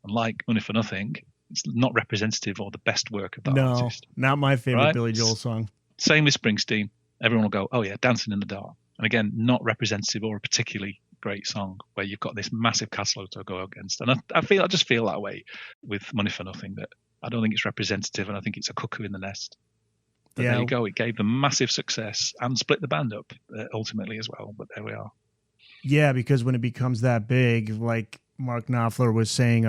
And like Money for Nothing, it's not representative or the best work of that artist. No, not my favorite right? Billy Joel song. Same with Springsteen. Everyone will go, oh yeah, Dancing in the Dark. And again, not representative or a particularly great song where you've got this massive catalogue to go against. And I just feel that way with Money for Nothing, that I don't think it's representative, and I think it's a cuckoo in the nest. But there you go. It gave them massive success and split the band up ultimately as well. But there we are. Yeah, because when it becomes that big, like Mark Knopfler was saying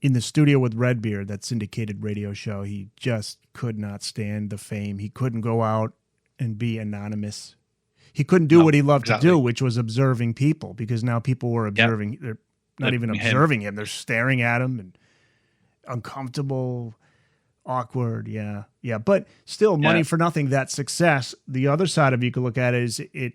in the studio with Redbeard, that syndicated radio show, he just could not stand the fame. He couldn't go out and be anonymous. He couldn't do what he loved to do, which was observing people, because now people were observing. Yep. They're not even observing him. They're staring at him and uncomfortable, awkward. Yeah. Yeah. But still, Money for Nothing, that success, the other side of it you could look at it is it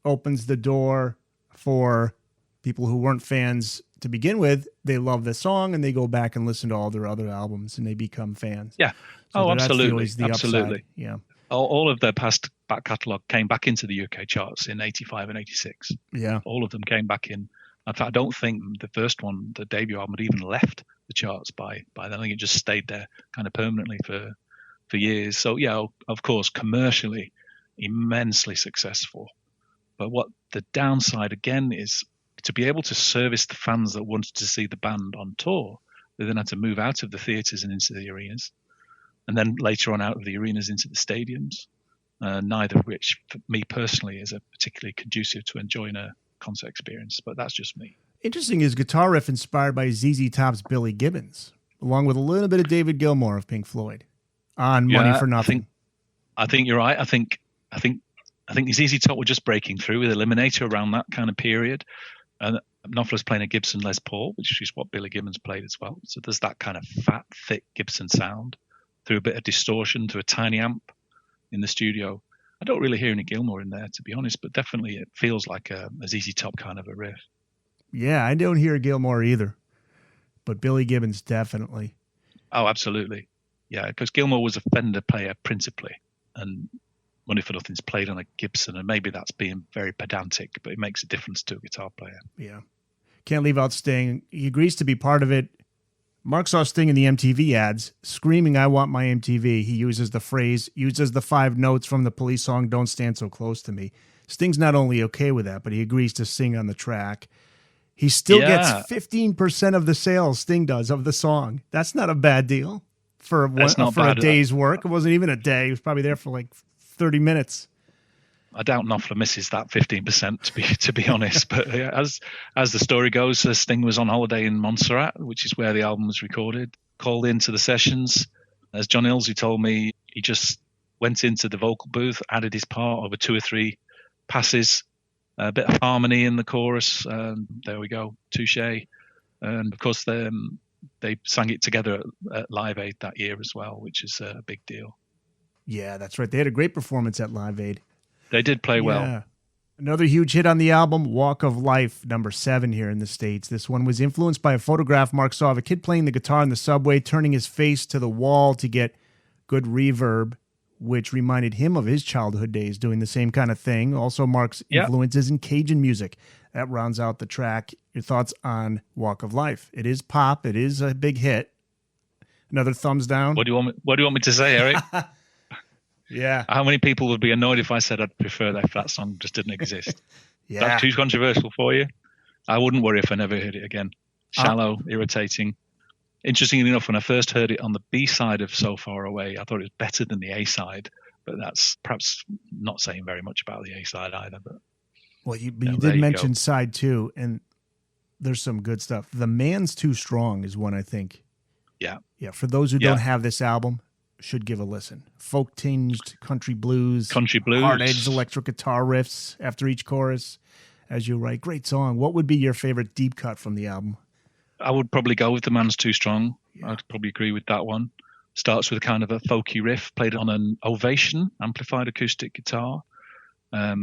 opens the door for people who weren't fans to begin with, they love the song and they go back and listen to all their other albums and they become fans. Yeah. So Absolutely. Always the Absolutely. Upside. Yeah. All of their past back catalogue came back into the UK charts in 85 and 86. Yeah. All of them came back in. In fact, I don't think the first one, the debut album, had even left the charts by then. I think it just stayed there kind of permanently for years. So, yeah, of course, commercially, immensely successful. But what the downside, again, is to be able to service the fans that wanted to see the band on tour, they then had to move out of the theatres and into the arenas. And then later on out of the arenas into the stadiums, neither of which, for me personally, is a particularly conducive to enjoying a concert experience. But that's just me. Interesting is guitar riff inspired by ZZ Top's Billy Gibbons, along with a little bit of David Gilmour of Pink Floyd on Money for Nothing. I think you're right. I think ZZ Top were just breaking through with Eliminator around that kind of period. And Knopfler's playing a Gibson Les Paul, which is what Billy Gibbons played as well. So there's that kind of fat, thick Gibson sound through a bit of distortion to a tiny amp in the studio. I don't really hear any Gilmour in there, to be honest, but definitely it feels like a ZZ Top kind of a riff. Yeah, I don't hear Gilmour either, but Billy Gibbons definitely. Oh, absolutely. Yeah, because Gilmour was a Fender player principally, and Money for Nothing's played on a Gibson, and maybe that's being very pedantic, but it makes a difference to a guitar player. Yeah. Can't leave out Sting. He agrees to be part of it. Mark saw Sting in the MTV ads, screaming, "I want my MTV." He uses the 5 notes from the Police song, "Don't Stand So Close to Me." Sting's not only okay with that, but he agrees to sing on the track. He still gets 15% of the sales, Sting does, of the song. That's not a bad deal for a day's work. It wasn't even a day. He was probably there for like 30 minutes. I doubt Knopfler misses that 15%, to be honest. But as the story goes, Sting was on holiday in Montserrat, which is where the album was recorded, called into the sessions. As John Ilsey told me, he just went into the vocal booth, added his part over 2 or 3 passes, a bit of harmony in the chorus. There we go, touche. And of course, they sang it together at Live Aid that year as well, which is a big deal. Yeah, that's right. They had a great performance at Live Aid. They did play well. Another huge hit on the album, Walk of Life, number 7 here in the States. This one was influenced by a photograph Mark saw of a kid playing the guitar in the subway, turning his face to the wall to get good reverb, which reminded him of his childhood days doing the same kind of thing. Also, Mark's influences in Cajun music. That rounds out the track. Your thoughts on Walk of Life? It is pop. It is a big hit. Another thumbs down. What do you want me to say, Eric? Yeah. How many people would be annoyed if I said I'd prefer that if that song just didn't exist? Yeah. That's too controversial for you? I wouldn't worry if I never heard it again. Shallow, irritating. Interestingly enough, when I first heard it on the B-side of So Far Away, I thought it was better than the A-side, but that's perhaps not saying very much about the A-side either. But well, you did mention side 2, and there's some good stuff. The Man's Too Strong is one, I think. Yeah. Yeah, for those who don't have this album, should give a listen. Folk-tinged country blues. Hard-edged electric guitar riffs after each chorus. As you write, great song. What would be your favorite deep cut from the album? I would probably go with The Man's Too Strong. Yeah. I'd probably agree with that one. Starts with kind of a folky riff played on an Ovation amplified acoustic guitar. I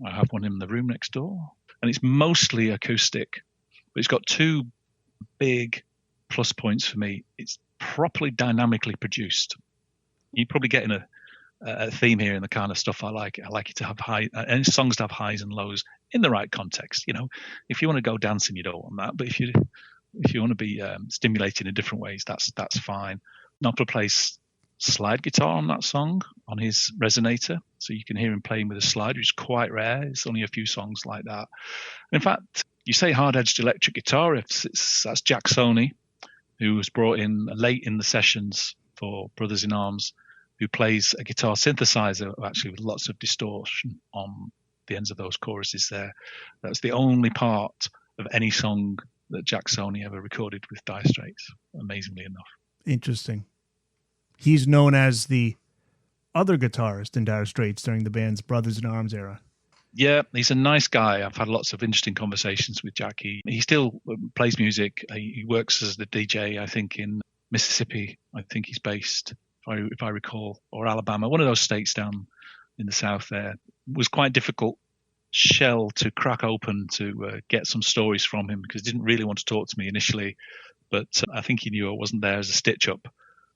have one in the room next door. And it's mostly acoustic, but it's got 2 big plus points for me. It's properly dynamically produced. You're probably getting a theme here in the kind of stuff I like. I like it to have and songs to have highs and lows in the right context. You know, if you want to go dancing, you don't want that. But if you want to be stimulated in different ways, that's fine. Knopfler plays slide guitar on that song on his resonator, so you can hear him playing with a slide, which is quite rare. It's only a few songs like that. In fact, you say hard-edged electric guitar riffs. That's Jack Sony, who was brought in late in the sessions for Brothers in Arms, who plays a guitar synthesizer actually with lots of distortion on the ends of those choruses there. That's the only part of any song that Jack Sony ever recorded with Dire Straits, amazingly enough. Interesting. He's known as the other guitarist in Dire Straits during the band's Brothers in Arms era. Yeah, he's a nice guy. I've had lots of interesting conversations with Jack. He still plays music. He works as the DJ, I think, in Mississippi. I think he's based, if I recall, or Alabama, one of those states down in the south there. It was quite difficult shell to crack open to get some stories from him, because he didn't really want to talk to me initially, but I think he knew I wasn't there as a stitch-up.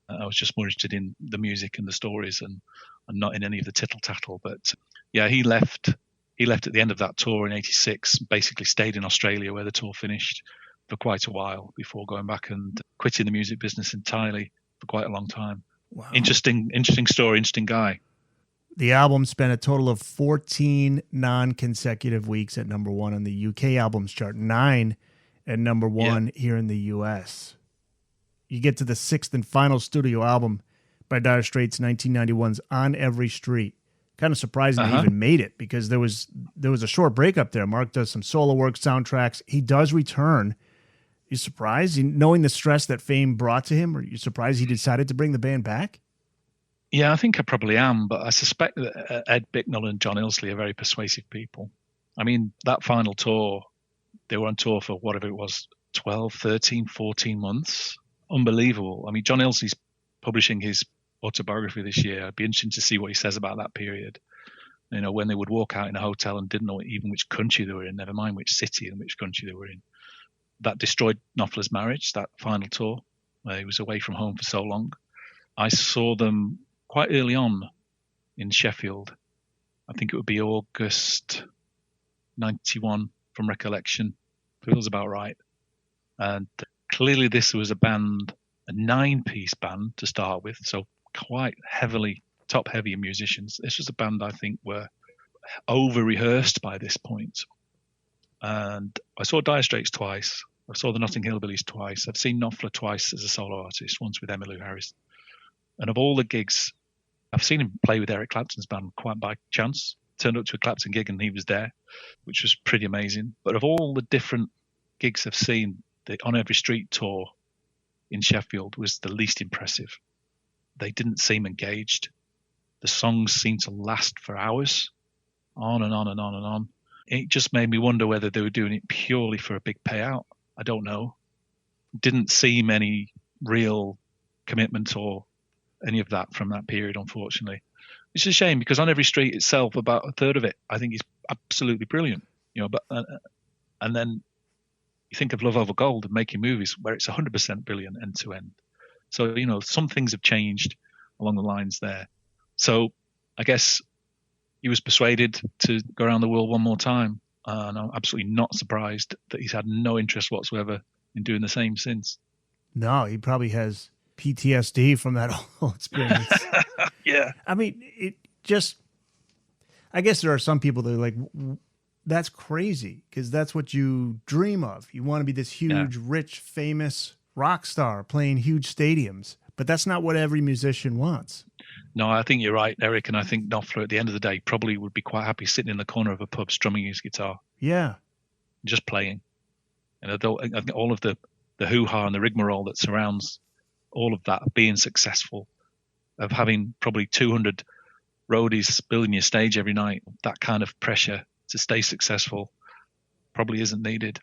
I was just more interested in the music and the stories, and not in any of the tittle-tattle. But yeah, he left at the end of that tour in '86, basically stayed in Australia where the tour finished for quite a while before going back and quitting the music business entirely for quite a long time. Wow. Interesting story, interesting guy. The album spent a total of 14 non-consecutive weeks at number one on the UK albums chart, 9 at number one here in the US. You get to the sixth and final studio album by Dire Straits, 1991's On Every Street. Kind of surprising they even made it, because there was a short break up there. Mark does some solo work, soundtracks. He does return. You surprised, knowing the stress that fame brought to him? Are you surprised he decided to bring the band back? Yeah, I think I probably am, but I suspect that Ed Bicknell and John Ilsley are very persuasive people. I mean, that final tour, they were on tour for whatever it was, 12, 13, 14 months. Unbelievable. I mean, John Ilsley's publishing his autobiography this year. It'd be interesting to see what he says about that period. You know, when they would walk out in a hotel and didn't know even which country they were in, never mind which city and which country they were in. That destroyed Knopfler's marriage, that final tour, where he was away from home for so long. I saw them quite early on in Sheffield. I think it would be August 91 from recollection. Feels about right. And clearly this was a band, a 9-piece band to start with, so quite heavily top-heavy musicians. This was a band I think were over-rehearsed by this point. And I saw Dire Straits twice. I saw the Notting Hill Billies twice. I've seen Knopfler twice as a solo artist, once with Emmylou Harris. And of all the gigs, I've seen him play with Eric Clapton's band quite by chance. Turned up to a Clapton gig and he was there, which was pretty amazing. But of all the different gigs I've seen, the On Every Street tour in Sheffield was the least impressive. They didn't seem engaged. The songs seemed to last for hours, on and on and on and on. It just made me wonder whether they were doing it purely for a big payout. I don't know. Didn't seem any real commitment or any of that from that period, unfortunately. It's a shame, because On Every Street itself, about a third of it, I think is absolutely brilliant. You know, but and then you think of Love Over Gold and Making Movies, where it's 100% brilliant end to end. So, you know, some things have changed along the lines there. So I guess he was persuaded to go around the world one more time. And I'm absolutely not surprised that he's had no interest whatsoever in doing the same since. No, he probably has PTSD from that whole experience. Yeah. I mean, it just, I guess there are some people that are like, that's crazy, because that's what you dream of. You want to be this huge, rich, famous rock star playing huge stadiums, but that's not what every musician wants. No, I think you're right, Eric, and I think Knopfler at the end of the day probably would be quite happy sitting in the corner of a pub strumming his guitar. Yeah. Just playing. And I think all of the hoo-ha and the rigmarole that surrounds all of that, being successful, of having probably 200 roadies building your stage every night, that kind of pressure to stay successful probably isn't needed.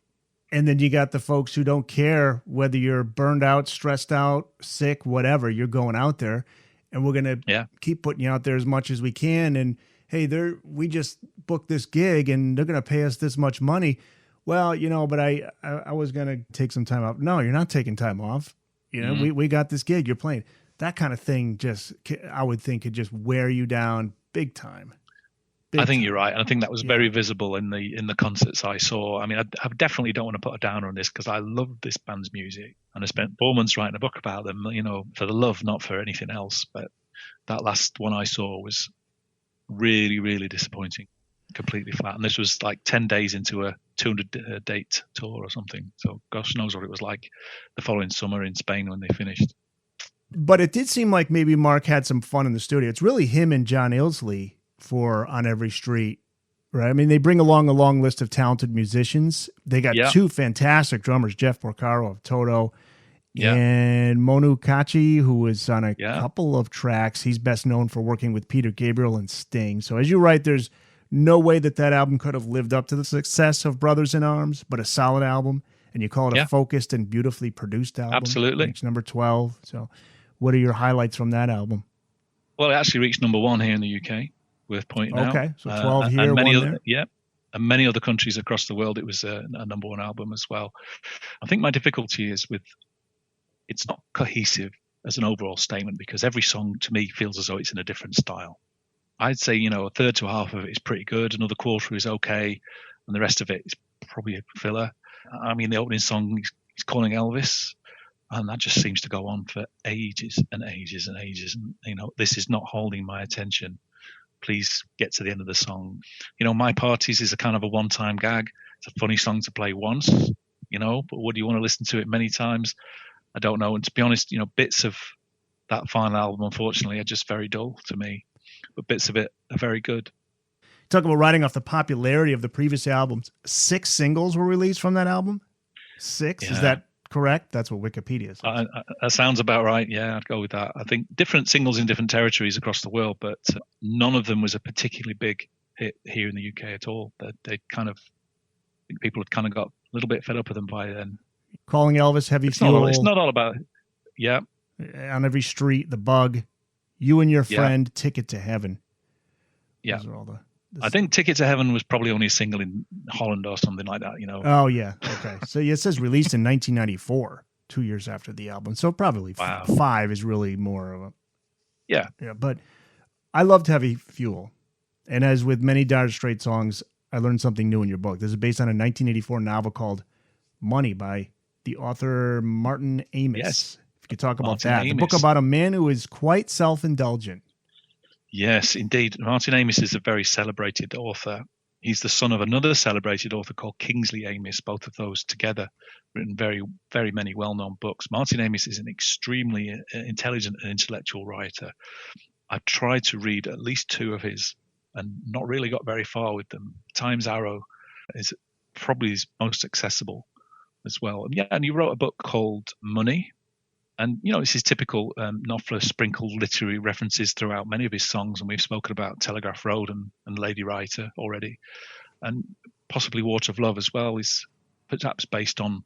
And then you got the folks who don't care whether you're burned out, stressed out, sick, whatever, you're going out there. And we're going to keep putting you out there as much as we can. And, hey, we just booked this gig and they're going to pay us this much money. Well, you know, but I was going to take some time off. No, you're not taking time off. You know, we got this gig. You're playing. That kind of thing just, I would think, could just wear you down big time. I think you're right. And I think that was very visible in the concerts I saw. I mean, I definitely don't want to put a downer on this, because I love this band's music. And I spent 4 months writing a book about them, you know, for the love, not for anything else. But that last one I saw was really, really disappointing, completely flat. And this was like 10 days into a 200-date tour or something. So gosh knows what it was like the following summer in Spain when they finished. But it did seem like maybe Mark had some fun in the studio. It's really him and John Ilsley for On Every Street, right? I mean, they bring along a long list of talented musicians. They got two fantastic drummers, Jeff Porcaro of Toto and Monu Katché, who was on a couple of tracks. He's best known for working with Peter Gabriel and Sting. So as you write, there's no way that album could have lived up to the success of Brothers in Arms, but a solid album. And you call it a focused and beautifully produced album. Absolutely. Reached number 12. So what are your highlights from that album? Well, it actually reached number 1 here in the UK. Worth pointing out. Okay, so 12 here, and many 1 other, there. and many other countries across the world, it was a number one album as well. I think my difficulty is with it's not cohesive as an overall statement because every song to me feels as though it's in a different style. I'd say, a third to a half of it is pretty good, another quarter is okay, and the rest of it is probably a filler. I mean, the opening song, he's calling Elvis, and that just seems to go on for ages and ages and ages. And, this is not holding my attention. Please get to the end of the song. My Parties is a kind of a one-time gag. It's a funny song to play once, but would you want to listen to it many times? I don't know. And to be honest, bits of that final album, unfortunately, are just very dull to me. But bits of it are very good. Talk about riding off the popularity of the previous albums. 6 singles were released from that album? 6? Yeah. Is that correct? That's what Wikipedia says. That sounds about right. Yeah, I'd go with that. I think different singles in different territories across the world, but none of them was a particularly big hit here in the UK at all. They kind of, I think people had kind of got a little bit fed up with them by then. Calling Elvis, Heavy Fuel. It's not all about it. Yeah. On Every Street, The Bug, You and Your Friend, Ticket to Heaven. Yeah. Those are all I think Ticket to Heaven was probably only a single in Holland or something like that, Oh, yeah. Okay. So it says released in 1994, 2 years after the album. So probably 5 is really more of a... Yeah. Yeah, but I loved Heavy Fuel. And as with many Dire Straits songs, I learned something new in your book. This is based on a 1984 novel called Money by the author Martin Amis. Yes. If you could talk about that. The book about a man who is quite self-indulgent. Yes, indeed. Martin Amis is a very celebrated author. He's the son of another celebrated author called Kingsley Amis, both of those together, written very, very many well-known books. Martin Amis is an extremely intelligent and intellectual writer. I've tried to read at least 2 of his and not really got very far with them. Time's Arrow is probably his most accessible as well. And he wrote a book called Money. And, this is typical Knopfler sprinkled literary references throughout many of his songs. And we've spoken about Telegraph Road and Lady Writer already. And possibly Water of Love as well is perhaps based on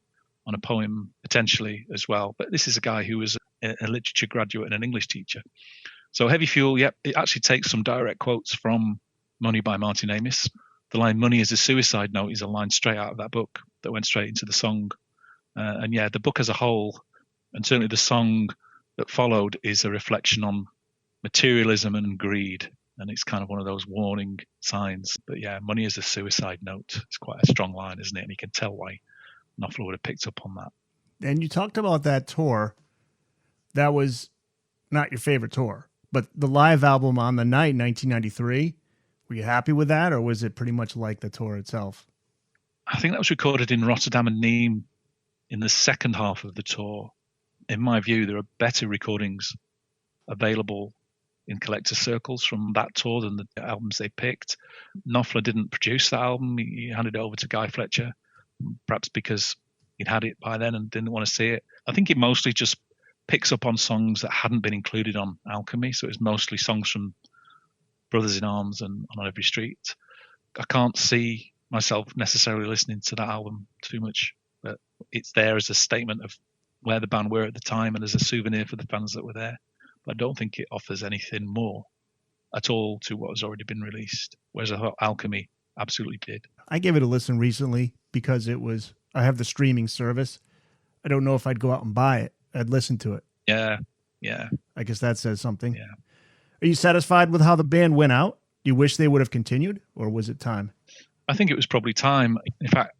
a poem potentially as well. But this is a guy who was a literature graduate and an English teacher. So Heavy Fuel, it actually takes some direct quotes from Money by Martin Amis. The line "Money is a suicide note" is a line straight out of that book that went straight into the song. The book as a whole, and certainly the song that followed, is a reflection on materialism and greed. And it's kind of one of those warning signs. But money is a suicide note. It's quite a strong line, isn't it? And you can tell why Knopfler would have picked up on that. And you talked about that tour. That was not your favorite tour, but the live album On the Night, 1993. Were you happy with that, or was it pretty much like the tour itself? I think that was recorded in Rotterdam and Nîmes in the second half of the tour. In my view, there are better recordings available in collector circles from that tour than the albums they picked. Knopfler didn't produce that album. He handed it over to Guy Fletcher, perhaps because he'd had it by then and didn't want to see it. I think it mostly just picks up on songs that hadn't been included on Alchemy. So it's mostly songs from Brothers in Arms and On Every Street. I can't see myself necessarily listening to that album too much, but it's there as a statement of where the band were at the time and as a souvenir for the fans that were there. But I don't think it offers anything more at all to what has already been released, whereas I thought Alchemy absolutely did. I gave it a listen recently because I have the streaming service. I don't know if I'd go out and buy it. I'd listen to it. Yeah. I guess that says something. Yeah. Are you satisfied with how the band went out? Do you wish they would have continued, or was it time? I think it was probably time. In fact,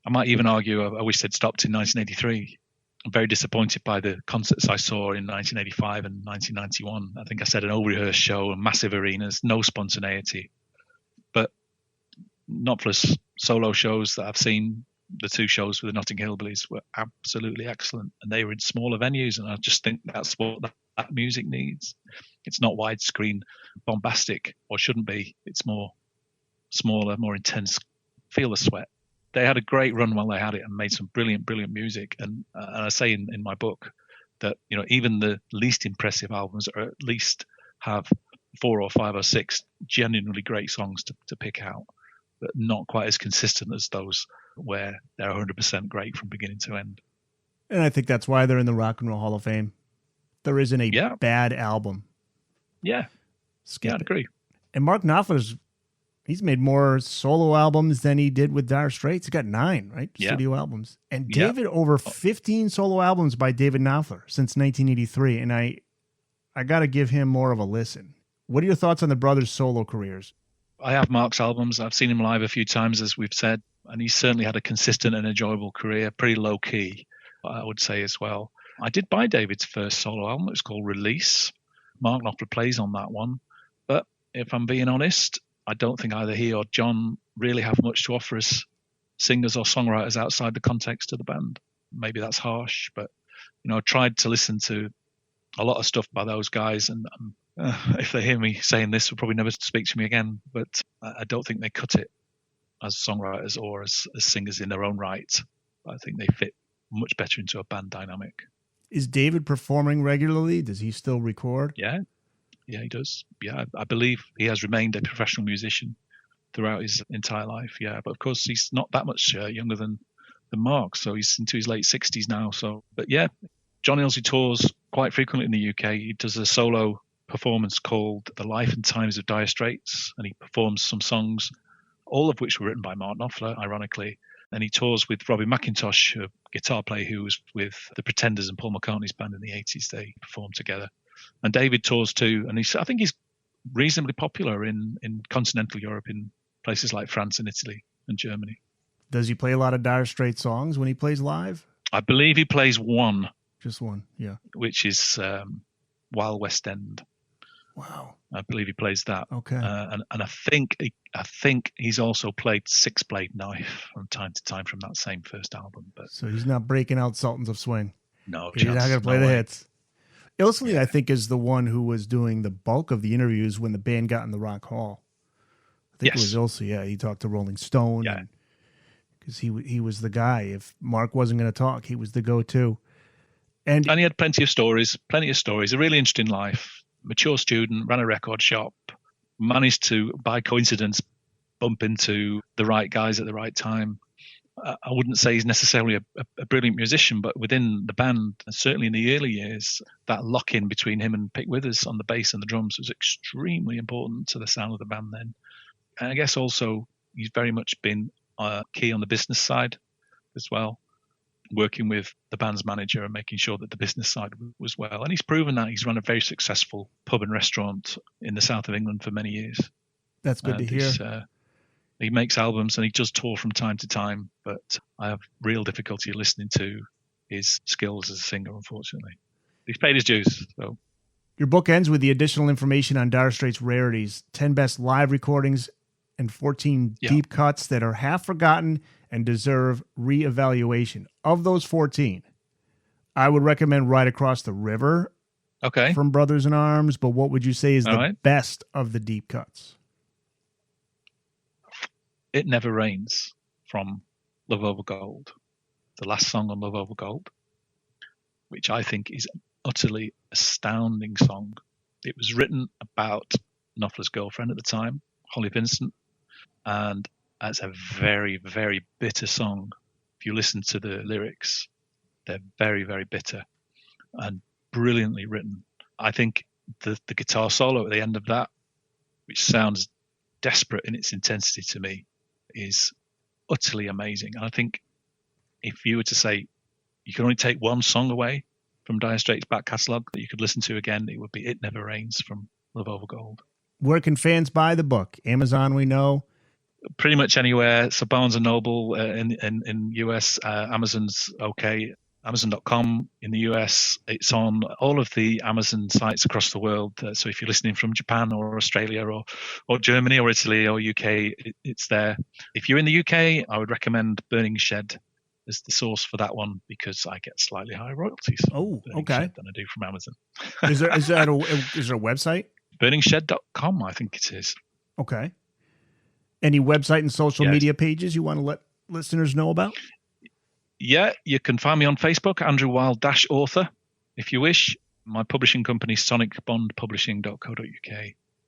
I might even argue I wish they'd stopped in 1983. I'm very disappointed by the concerts I saw in 1985 and 1991. I think I said an over-rehearsed show and massive arenas, no spontaneity. But Knopfler's solo shows that I've seen, the 2 shows with the Notting Hill Hillbillies, were absolutely excellent. And they were in smaller venues, and I just think that's what that music needs. It's not widescreen, bombastic, or shouldn't be. It's more smaller, more intense. Feel the sweat. They had a great run while they had it and made some brilliant, brilliant music. And I say in my book that even the least impressive albums are at least have 4 or 5 or 6 genuinely great songs to pick out, but not quite as consistent as those where they're 100% great from beginning to end. And I think that's why they're in the Rock and Roll Hall of Fame. There isn't a bad album. Yeah. Skip I'd agree. And Mark Knopfler's He's made more solo albums than he did with Dire Straits. He got 9, right? Yeah. Studio albums. And Yeah. David, over 15 solo albums by David Knopfler since 1983. And I got to give him more of a listen. What are your thoughts on the brothers' solo careers? I have Mark's albums. I've seen him live a few times, as we've said, and he's certainly had a consistent and enjoyable career, pretty low key, I would say as well. I did buy David's first solo album. It's called Release. Mark Knopfler plays on that one. But if I'm being honest, I don't think either he or John really have much to offer as singers or songwriters outside the context of the band. Maybe that's harsh, but I tried to listen to a lot of stuff by those guys, and if they hear me saying this, they'll probably never speak to me again. But I don't think they cut it as songwriters or as singers in their own right. I think they fit much better into a band dynamic. Is David performing regularly? Does he still record? Yeah, he does. Yeah, I believe he has remained a professional musician throughout his entire life. Yeah, but of course he's not that much younger than Mark, so he's into his late 60s now. But yeah, John Illsley tours quite frequently in the UK. He does a solo performance called The Life and Times of Dire Straits, and he performs some songs, all of which were written by Mark Knopfler, ironically. And he tours with Robbie McIntosh, a guitar player who was with the Pretenders and Paul McCartney's band in the 80s. They performed together. And David tours too, and I think he's reasonably popular in continental Europe, in places like France and Italy and Germany. Does he play a lot of Dire Straits songs when he plays live? I believe he plays one. Just one, yeah. Which is Wild West End. Wow. I believe he plays that. Okay. And I think he's also played Six Blade Knife from time to time from that same first album. But so he's not breaking out Sultans of Swing. No, he's not going to play the hits. Illsley, Yeah. I think, is the one who was doing the bulk of the interviews when the band got in the Rock Hall. I think it was Illsley. Yeah, he talked to Rolling Stone. Yeah. Because he was the guy. If Mark wasn't going to talk, he was the go-to. And he had plenty of stories. A really interesting life. Mature student, ran a record shop, managed to, by coincidence, bump into the right guys at the right time. I wouldn't say he's necessarily a brilliant musician, but within the band, certainly in the early years, that lock-in between him and Pick Withers on the bass and the drums was extremely important to the sound of the band then. And I guess also he's very much been key on the business side as well, working with the band's manager and making sure that the business side was well. And he's proven that. He's run a very successful pub and restaurant in the south of England for many years. That's good to hear. He makes albums and he does tour from time to time, but I have real difficulty listening to his skills as a singer, unfortunately. He's paid his dues. So. Your book ends with the additional information on Dire Straits' rarities, 10 best live recordings, and 14 deep cuts that are half forgotten and deserve reevaluation. Of those 14, I would recommend Right Across the River from Brothers in Arms, but what would you say is the best of the deep cuts? It Never Rains from Love Over Gold, the last song on Love Over Gold, which I think is an utterly astounding song. It was written about Knopfler's girlfriend at the time, Holly Vincent, and it's a very, very bitter song. If you listen to the lyrics, they're very, very bitter and brilliantly written. I think the guitar solo at the end of that, which sounds desperate in its intensity to me, is utterly amazing. And I think if you were to say you could only take one song away from Dire Straits' back catalogue that you could listen to again, it would be It Never Rains from Love Over Gold. Where can fans buy the book? Amazon, we know. Pretty much anywhere. So Barnes & Noble in US, Amazon's okay. Amazon.com in the US. It's on all of the Amazon sites across the world. So if you're listening from Japan or Australia or Germany or Italy or UK, it's there. If you're in the UK, I would recommend Burning Shed as the source for that one because I get slightly higher royalties. Oh, okay. Than I do from Amazon. Is there a website? Burningshed.com, I think it is. Okay. Any website and social media pages you want to let listeners know about? Yeah, you can find me on Facebook, Andrew Wild-author, if you wish. My publishing company, sonicbondpublishing.co.uk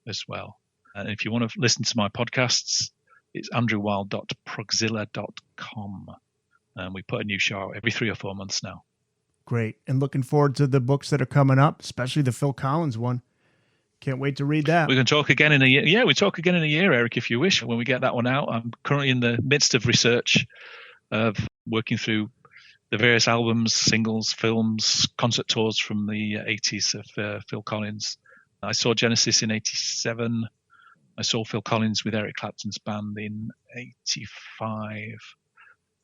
as well. And if you want to listen to my podcasts, it's andrewwild.progzilla.com. And we put a new show out every 3 or 4 months now. Great. And looking forward to the books that are coming up, especially the Phil Collins one. Can't wait to read that. We can talk again in a year. Yeah, we talk again in a year, Eric, if you wish, when we get that one out. I'm currently in the midst of research of working through the various albums, singles, films, concert tours from the 80s of Phil Collins. I saw Genesis in 87. I saw Phil Collins with Eric Clapton's band in 85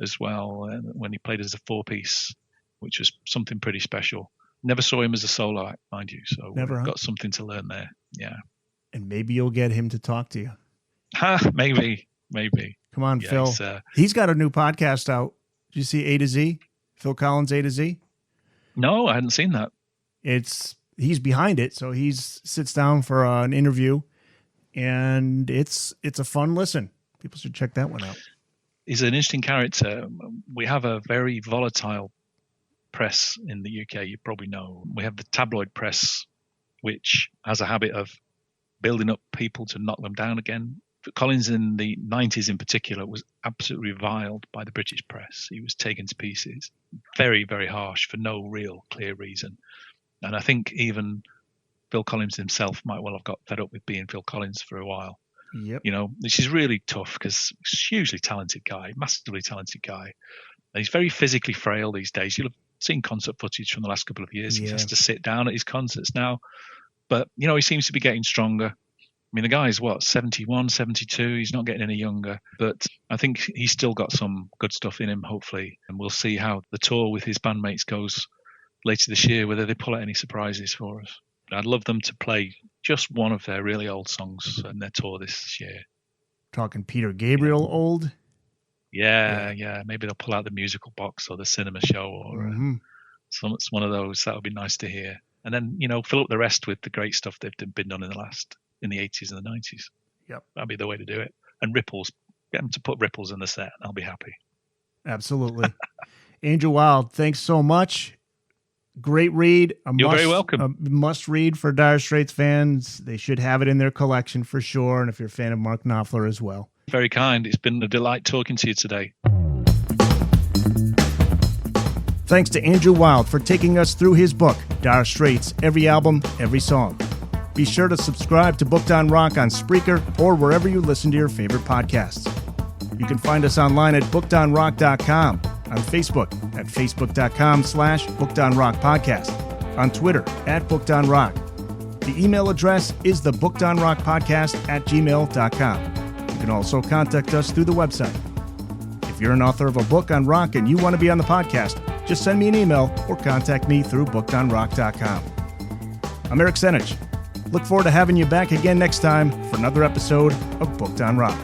as well, when he played as a four-piece, which was something pretty special. Never saw him as a solo act, mind you, so Never, got something to learn there. Yeah. And maybe you'll get him to talk to you. Maybe. Come on, Yeah, Phil. He's got a new podcast out. Did you see A to Z? Phil Collins A to Z? No, I hadn't seen that. He's behind it, so he sits down for an interview, and it's a fun listen. People should check that one out. He's an interesting character. We have a very volatile press in the UK, you probably know. We have the tabloid press, which has a habit of building up people to knock them down again. Collins in the 90s in particular was absolutely reviled by the British press. He was taken to pieces. Very, very harsh for no real clear reason. And I think even Phil Collins himself might well have got fed up with being Phil Collins for a while. Yep. Which is really tough because he's a hugely talented guy, massively talented guy. And he's very physically frail these days. You'll have seen concert footage from the last couple of years. Yeah. He has to sit down at his concerts now. But, he seems to be getting stronger. I mean, the guy's 71, 72. He's not getting any younger. But I think he's still got some good stuff in him, hopefully. And we'll see how the tour with his bandmates goes later this year, whether they pull out any surprises for us. I'd love them to play just one of their really old songs in their tour this year. Talking Peter Gabriel old? Yeah. Maybe they'll pull out the musical box or the cinema show or it's one of those. That would be nice to hear. And then, fill up the rest with the great stuff they've been done in the 80s and the 90s. Yep. That'd be the way to do it. And ripples. Get them to put ripples in the set. I'll be happy. Absolutely. Angel Wild, thanks so much. Great read. You're very welcome. A must read for Dire Straits fans. They should have it in their collection for sure. And if you're a fan of Mark Knopfler as well. Very kind. It's been a delight talking to you today. Thanks to Andrew Wild for taking us through his book, Dire Straits, Every Album, Every Song. Be sure to subscribe to Booked on Rock on Spreaker or wherever you listen to your favorite podcasts. You can find us online at bookedonrock.com, on Facebook at facebook.com/bookedonrockpodcast, on Twitter at bookedonrock. The email address is the bookedonrockpodcast@gmail.com. You can also contact us through the website. If you're an author of a book on rock and you want to be on the podcast, just send me an email or contact me through bookedonrock.com. I'm Eric Senich. Look forward to having you back again next time for another episode of Booked on Rock.